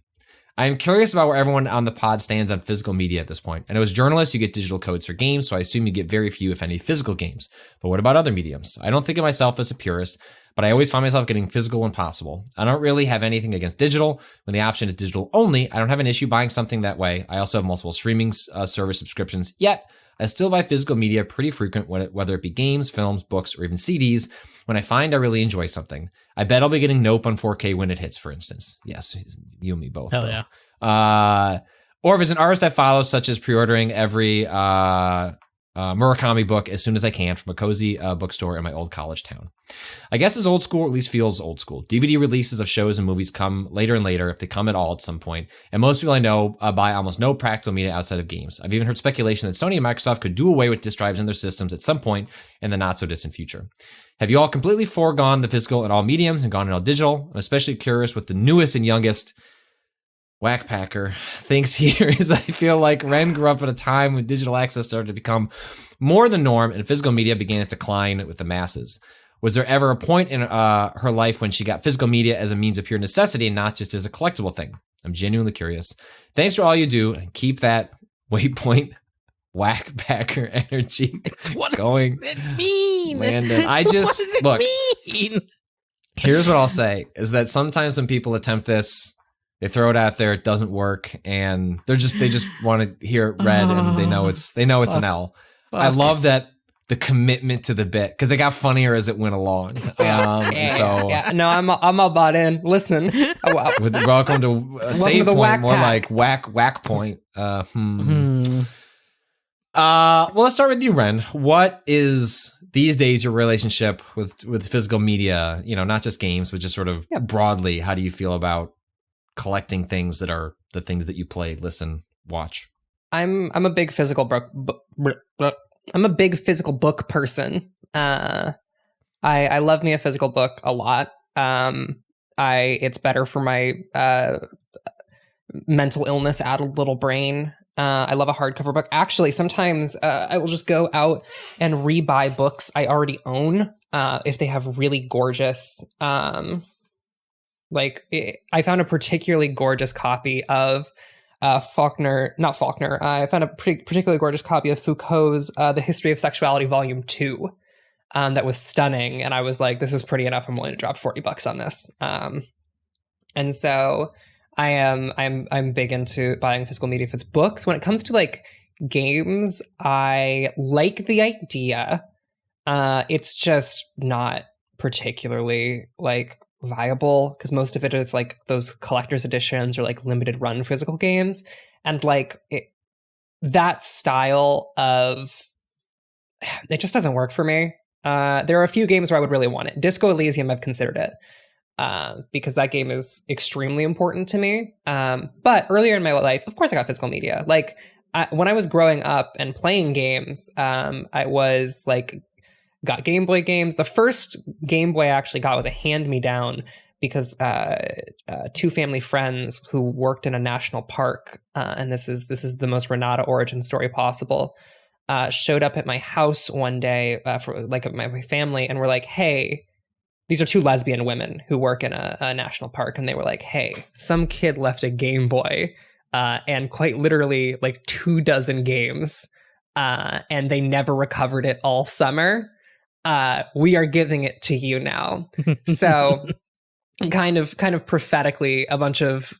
I am curious about where everyone on the pod stands on physical media at this point. I know as journalists, you get digital codes for games, so I assume you get very few, if any, physical games. But what about other mediums? I don't think of myself as a purist, but I always find myself getting physical when possible. I don't really have anything against digital. When the option is digital only, I don't have an issue buying something that way. I also have multiple streaming service subscriptions, yet I still buy physical media pretty frequent, whether it be games, films, books, or even CDs, when I find I really enjoy something. I bet I'll be getting Nope on 4K when it hits, for instance. Yes, you and me both. Hell yeah. Or if it's an artist I follow, such as pre-ordering every Murakami book as soon as I can from a cozy bookstore in my old college town. I guess it's old school, or at least feels old school. DVD releases of shows and movies come later and later, if they come at all at some point. And most people I know buy almost no practical media outside of games. I've even heard speculation that Sony and Microsoft could do away with disk drives in their systems at some point in the not so distant future. Have you all completely foregone the physical in all mediums and gone in all digital? I'm especially curious with the newest and youngest Whack Packer thinks here is I feel like Ren grew up at a time when digital access started to become more the norm and physical media began its decline with the masses. Was there ever a point in her life when she got physical media as a means of pure necessity and not just as a collectible thing? I'm genuinely curious. Thanks for all you do and keep that Waypoint Whack Packer energy going. What does it mean? Landon, What does it mean? Here's what I'll say is that sometimes when people attempt this, they throw it out there, it doesn't work, and they just want to hear it read, and they know it's an L. Fuck. I love that the commitment to the bit because it got funnier as it went along. No, I'm all bought in. Listen, welcome to a save to point, more pack. like whack point. Well, let's start with you, Ren. What is these days your relationship with physical media? You know, not just games, but just sort of broadly. How do you feel about collecting things that are the things that you play, listen, watch? I'm a big physical book. I'm a big physical book person. I love me a physical book a lot. It's better for my mental illness addled little brain. I love a hardcover book. Actually, sometimes I will just go out and rebuy books I already own if they have really gorgeous. I found a particularly gorgeous copy of Not Faulkner. I found a particularly gorgeous copy of Foucault's The History of Sexuality, Volume 2. That was stunning, and I was like, "This is pretty enough. I'm willing to drop $40 on this." And so I'm big into buying physical media if it's books. When it comes to like games, I like the idea. It's just not particularly like viable because most of it is like those collector's editions or like limited run physical games, and like that style of it just doesn't work for me. There are a few games where I would really want it. Disco Elysium, I've considered it because that game is extremely important to me. But earlier in my life, of course, I got physical media. Like when I was growing up and playing games, I was like got Game Boy games. The first Game Boy I actually got was a hand-me-down because two family friends who worked in a national park, and this is the most Renata origin story possible, showed up at my house one day for like my family, and were like, "Hey," these are two lesbian women who work in a national park, and they were like, "Hey, some kid left a Game Boy, and quite literally like 24 games, and they never recovered it all summer. We are giving it to you now." So kind of prophetically, a bunch of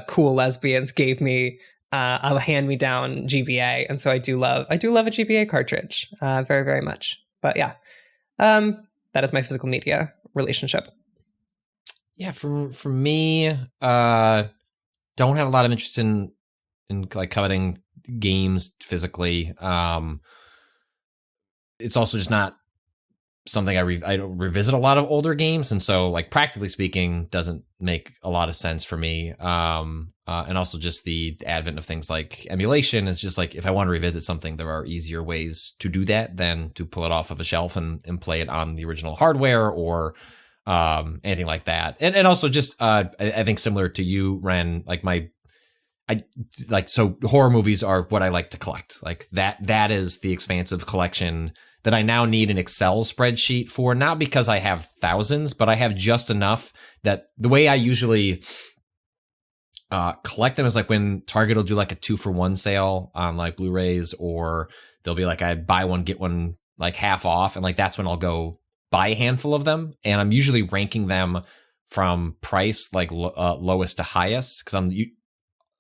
cool lesbians gave me a hand-me-down GBA, and so I do love a GBA cartridge very, very much. But yeah, that is my physical media relationship. Yeah, for me, don't have a lot of interest in like coveting games physically. It's also just not something I don't revisit a lot of older games, and so like practically speaking doesn't make a lot of sense for me. And also just the advent of things like emulation is just like if I want to revisit something, there are easier ways to do that than to pull it off of a shelf and play it on the original hardware or anything like that. And also just I think similar to you, Ren, like so horror movies are what I like to collect. Like that is the expansive collection that I now need an Excel spreadsheet for, not because I have thousands, but I have just enough that the way I usually collect them is like when Target will do like a 2-for-1 sale on like Blu-rays, or they'll be like, I buy one, get one like half off. And like, that's when I'll go buy a handful of them. And I'm usually ranking them from price, like lowest to highest. Cause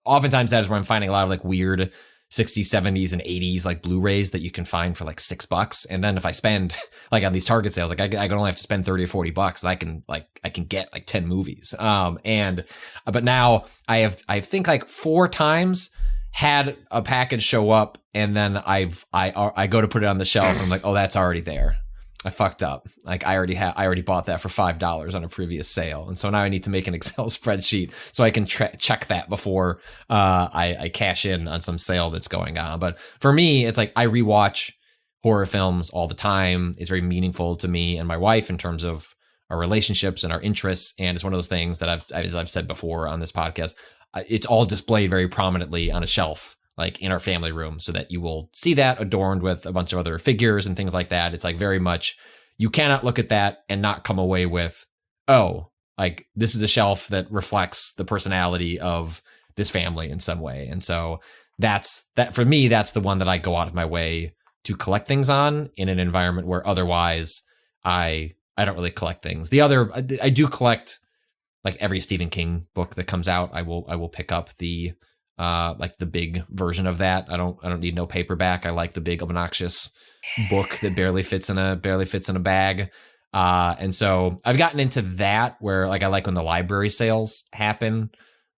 oftentimes that is where I'm finding a lot of like weird 60s, 70s, and 80s like Blu-rays that you can find for like $6. And then if I spend like on these Target sales, like I can only have to spend $30 or $40, and I can get like 10 movies. But now I think like 4 times had a package show up, and then I go to put it on the shelf, and I'm like, oh, that's already there. I fucked up. Like I already bought that for $5 on a previous sale. And so now I need to make an Excel spreadsheet so I can check that before I cash in on some sale that's going on. But for me, it's like I rewatch horror films all the time. It's very meaningful to me and my wife in terms of our relationships and our interests. And it's one of those things that as I've said before on this podcast, it's all displayed very prominently on a shelf, like in our family room, so that you will see that adorned with a bunch of other figures and things like that. It's like very much, you cannot look at that and not come away with, oh, like this is a shelf that reflects the personality of this family in some way. And so that's for me, that's the one that I go out of my way to collect things on in an environment where otherwise I don't really collect things. The other, I do collect like every Stephen King book that comes out. I will pick up the like the big version of that. I don't need no paperback. I like the big obnoxious book that barely fits in a bag. And so I've gotten into that where like I like when the library sales happen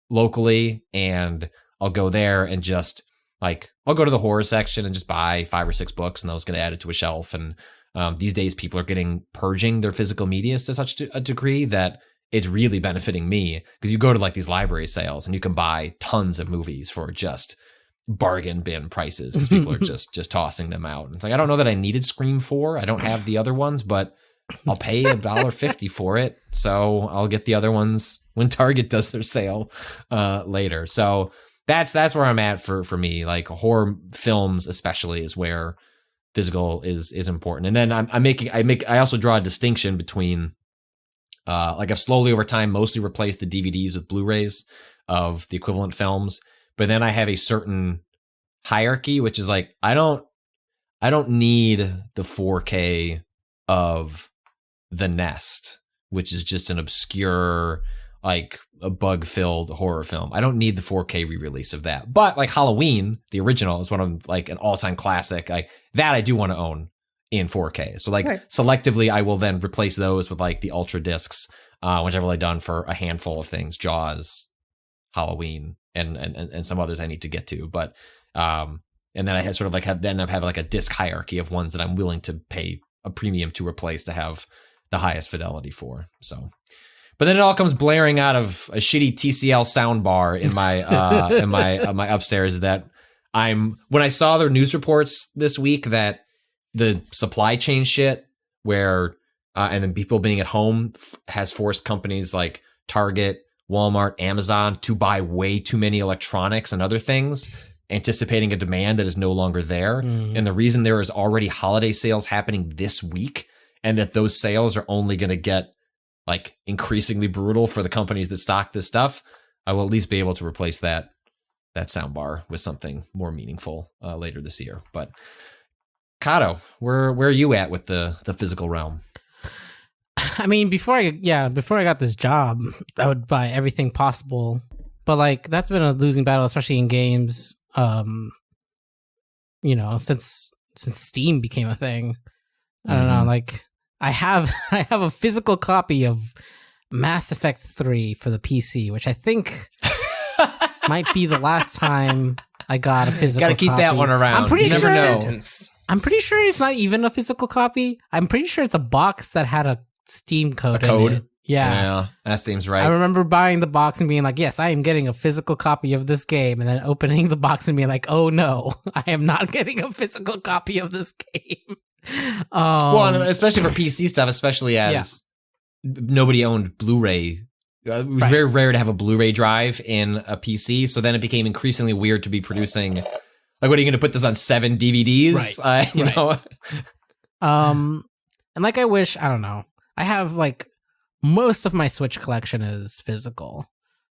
locally, and I'll go there and just like I'll go to the horror section and just buy 5 or 6 books, and those get added to a shelf. And these days people are purging their physical media to such a degree that it's really benefiting me, because you go to like these library sales and you can buy tons of movies for just bargain bin prices because people are just tossing them out. And it's like, I don't know that I needed Scream 4. I don't have the other ones, but I'll pay $1.50 for it. So I'll get the other ones when Target does their sale later. So that's where I'm at for me. Like horror films especially is where physical is important. And then I also draw a distinction between like I've slowly over time mostly replaced the DVDs with Blu-rays of the equivalent films, but then I have a certain hierarchy, which is like I don't need the 4K of The Nest, which is just an obscure, like a bug-filled horror film. I don't need the 4K re-release of that. But like Halloween, the original, is one of like an all-time classic. Like that I do want to own in 4K. So like selectively, I will then replace those with like the Ultra discs, which I've only done for a handful of things: Jaws, Halloween, and some others I need to get to. But and then I had sort of like end up having like a disc hierarchy of ones that I'm willing to pay a premium to replace to have the highest fidelity for. So, but then it all comes blaring out of a shitty TCL soundbar in my in my upstairs. That when I saw their news reports this week that the supply chain shit where and then people being at home has forced companies like Target, Walmart, Amazon to buy way too many electronics and other things, anticipating a demand that is no longer there. And the reason there is already holiday sales happening this week, and that those sales are only going to get like increasingly brutal for the companies that stock this stuff, I will at least be able to replace that soundbar with something more meaningful later this year. But Cado, where are you at with the physical realm? I mean, before I got this job, I would buy everything possible, but like that's been a losing battle, especially in games. You know, since Steam became a thing, I don't know. Like I have a physical copy of Mass Effect 3 for the PC, which I think might be the last time I got a physical. Got to keep copy. that one around. I'm pretty sure. I'm pretty sure it's not even a physical copy. I'm pretty sure it's a box that had a Steam code. In it. Yeah, that seems right. I remember buying the box and being like, yes, I am getting a physical copy of this game. And then opening the box and being like, oh no, I am not getting a physical copy of this game. Well, especially for PC stuff, especially as nobody owned Blu-ray. It was very rare to have a Blu-ray drive in a PC. So then it became increasingly weird to be producing. Like, what are you going to put this on 7 DVDs? Right. You know? And like, I wish, I don't know. I have like most of my Switch collection is physical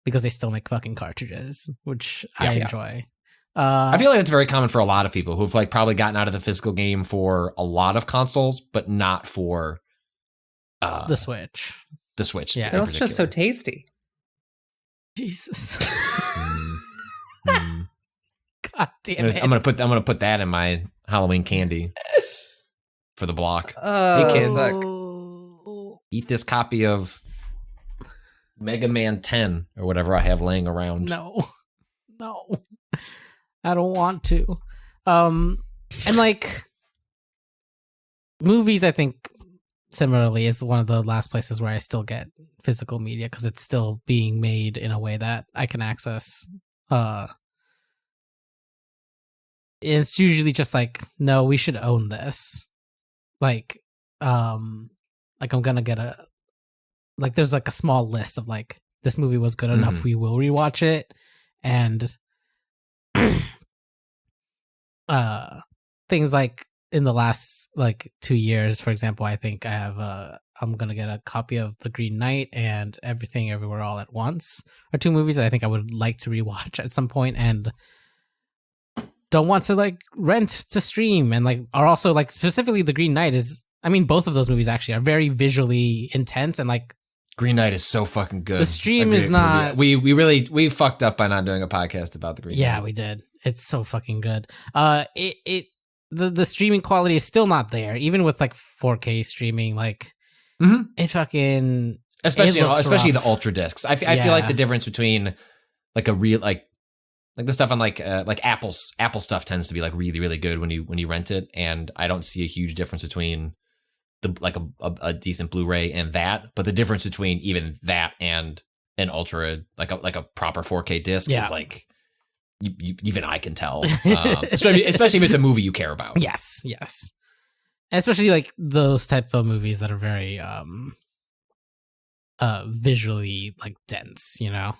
because they still make fucking cartridges, which I enjoy. I feel like that's very common for a lot of people who've like probably gotten out of the physical game for a lot of consoles, but not for the Switch. The Switch. Yeah, that was just so tasty. Jesus. God damn it! I'm gonna put that in my Halloween candy for the block. Hey kids, eat this copy of Mega Man 10 or whatever I have laying around. No, I don't want to. And like movies, I think similarly is one of the last places where I still get physical media because it's still being made in a way that I can access. It's usually just like, no, we should own this. Like I'm gonna get there's like a small list of like, this movie was good enough, we will rewatch it. And things like in the last like 2 years, for example, I think I have I'm gonna get a copy of The Green Knight and Everything Everywhere All at Once, are 2 movies that I think I would like to rewatch at some point, and don't want to like rent to stream, and like are also like specifically The Green Knight is, I mean, both of those movies actually are very visually intense, and like Green Knight is so fucking good. The stream is not. We fucked up by not doing a podcast about The Green Knight. Yeah, we did. It's so fucking good. The streaming quality is still not there, even with like 4K streaming. Like it fucking especially rough. The Ultra discs. I feel like the difference between like a real like the stuff on like Apple stuff tends to be like really really good when you rent it, and I don't see a huge difference between the like a decent Blu-ray and that, but the difference between even that and an Ultra like a proper 4K disc is like even I can tell, especially if it's a movie you care about. Yes, and especially like those type of movies that are very visually like dense, you know.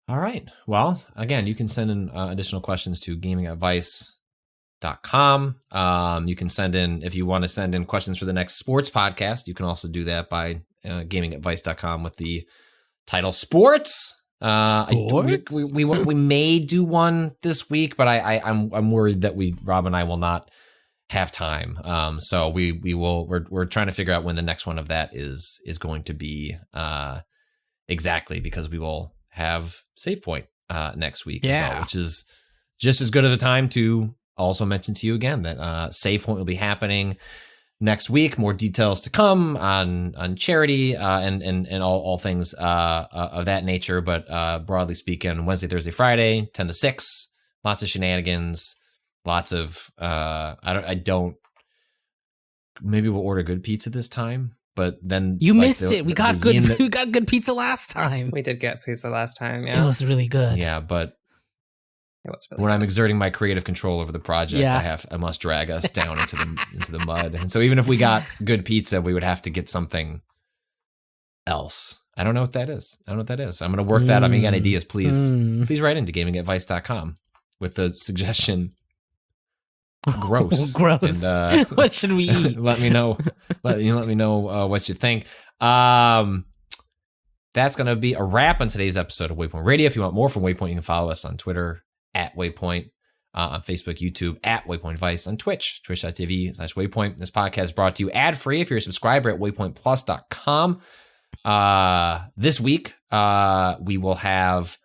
All right. Well, again, you can send in additional questions to gamingadvice.com. You can send in, if you want to send in questions for the next sports podcast, you can also do that by gamingadvice.com with the Title Sports. Sports? We may do one this week, but I'm worried that Rob and I will not have time. So we're trying to figure out when the next one of that is going to be exactly, because we will have Save Point next week, as well, which is just as good of a time to also mention to you again that Save Point will be happening next week. More details to come on charity and all things of that nature. But broadly speaking, Wednesday, Thursday, Friday, 10 to 6, lots of shenanigans, lots of maybe we'll order good pizza this time. But then you missed it. We got good pizza last time. We did get pizza last time. Yeah, it was really good. Yeah, but it was really when good. I'm exerting my creative control over the project, I must drag us down into the mud. And so even if we got good pizza, we would have to get something else. I don't know what that is. I'm going to work that up. If you got ideas, please write into gaming@vice.com with the suggestion. Gross. Gross. And, what should we eat? Let me know. Let me know what you think. That's going to be a wrap on today's episode of Waypoint Radio. If you want more from Waypoint, you can follow us on Twitter @Waypoint, on Facebook, YouTube @Waypoint Vice, on Twitch, twitch.tv/Waypoint. This podcast is brought to you ad-free if you're a subscriber at waypointplus.com. This week, we will have,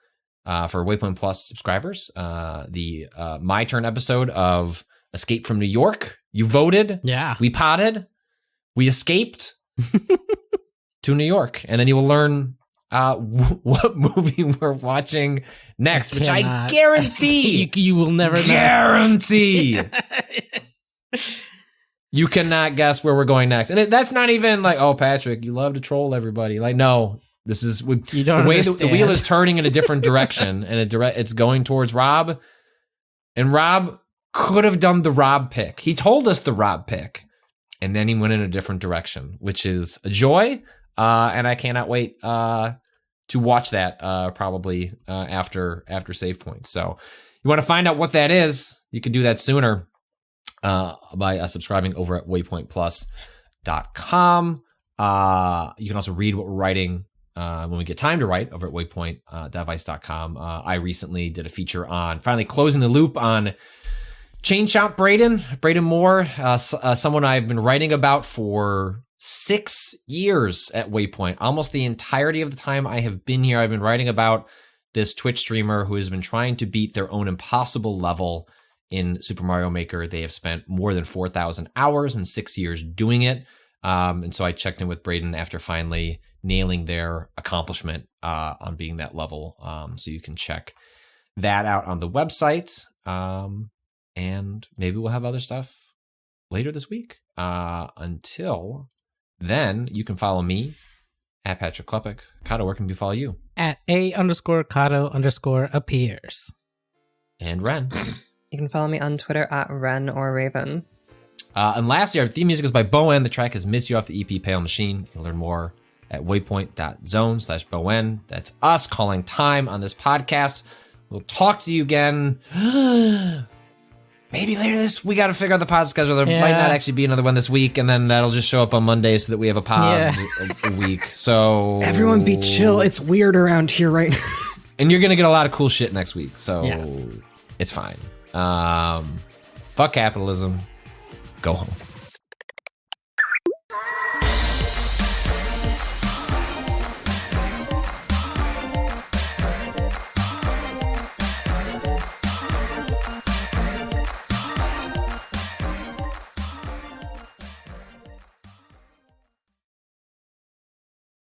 for Waypoint Plus subscribers, the My Turn episode of Escape from New York. You voted. Yeah. We potted. We escaped to New York. And then you will learn what movie we're watching next, which I guarantee you will never guarantee you cannot guess where we're going next. And that's not even like, oh, Patrick, you love to troll everybody. Like, no, this is you don't the way understand. the wheel is turning in a different direction, and it's going towards Rob. And Rob could have done the Rob pick. He told us the Rob pick, and then he went in a different direction, which is a joy. And I cannot wait to watch that probably after Save Point. So you want to find out what that is, you can do that sooner by subscribing over at waypointplus.com. You can also read what we're writing when we get time to write over at waypoint.vice.com. I recently did a feature on finally closing the loop on Chain Shop Braden Moore, someone I've been writing about for 6 years at Waypoint. Almost the entirety of the time I have been here, I've been writing about this Twitch streamer who has been trying to beat their own impossible level in Super Mario Maker. They have spent more than 4,000 hours in 6 years doing it. And so I checked in with Braden after finally nailing their accomplishment on being that level. So you can check that out on the website. And maybe we'll have other stuff later this week. Until then, you can follow me at Patrick Klepek. Cado, where can we follow you? At @A_Cado_appears. And Ren. You can follow me on Twitter at Ren or Raven. And lastly, our theme music is by Bowen. The track is Miss You off the EP Pale Machine. You can learn more at waypoint.zone/Bowen. That's us calling time on this podcast. We'll talk to you again. Maybe later this we got to figure out the pod schedule. There might not actually be another one this week, and then that'll just show up on Monday so that we have a pod a week. So everyone be chill. It's weird around here right now. And you're gonna get a lot of cool shit next week, so it's fine. Fuck capitalism. Go home.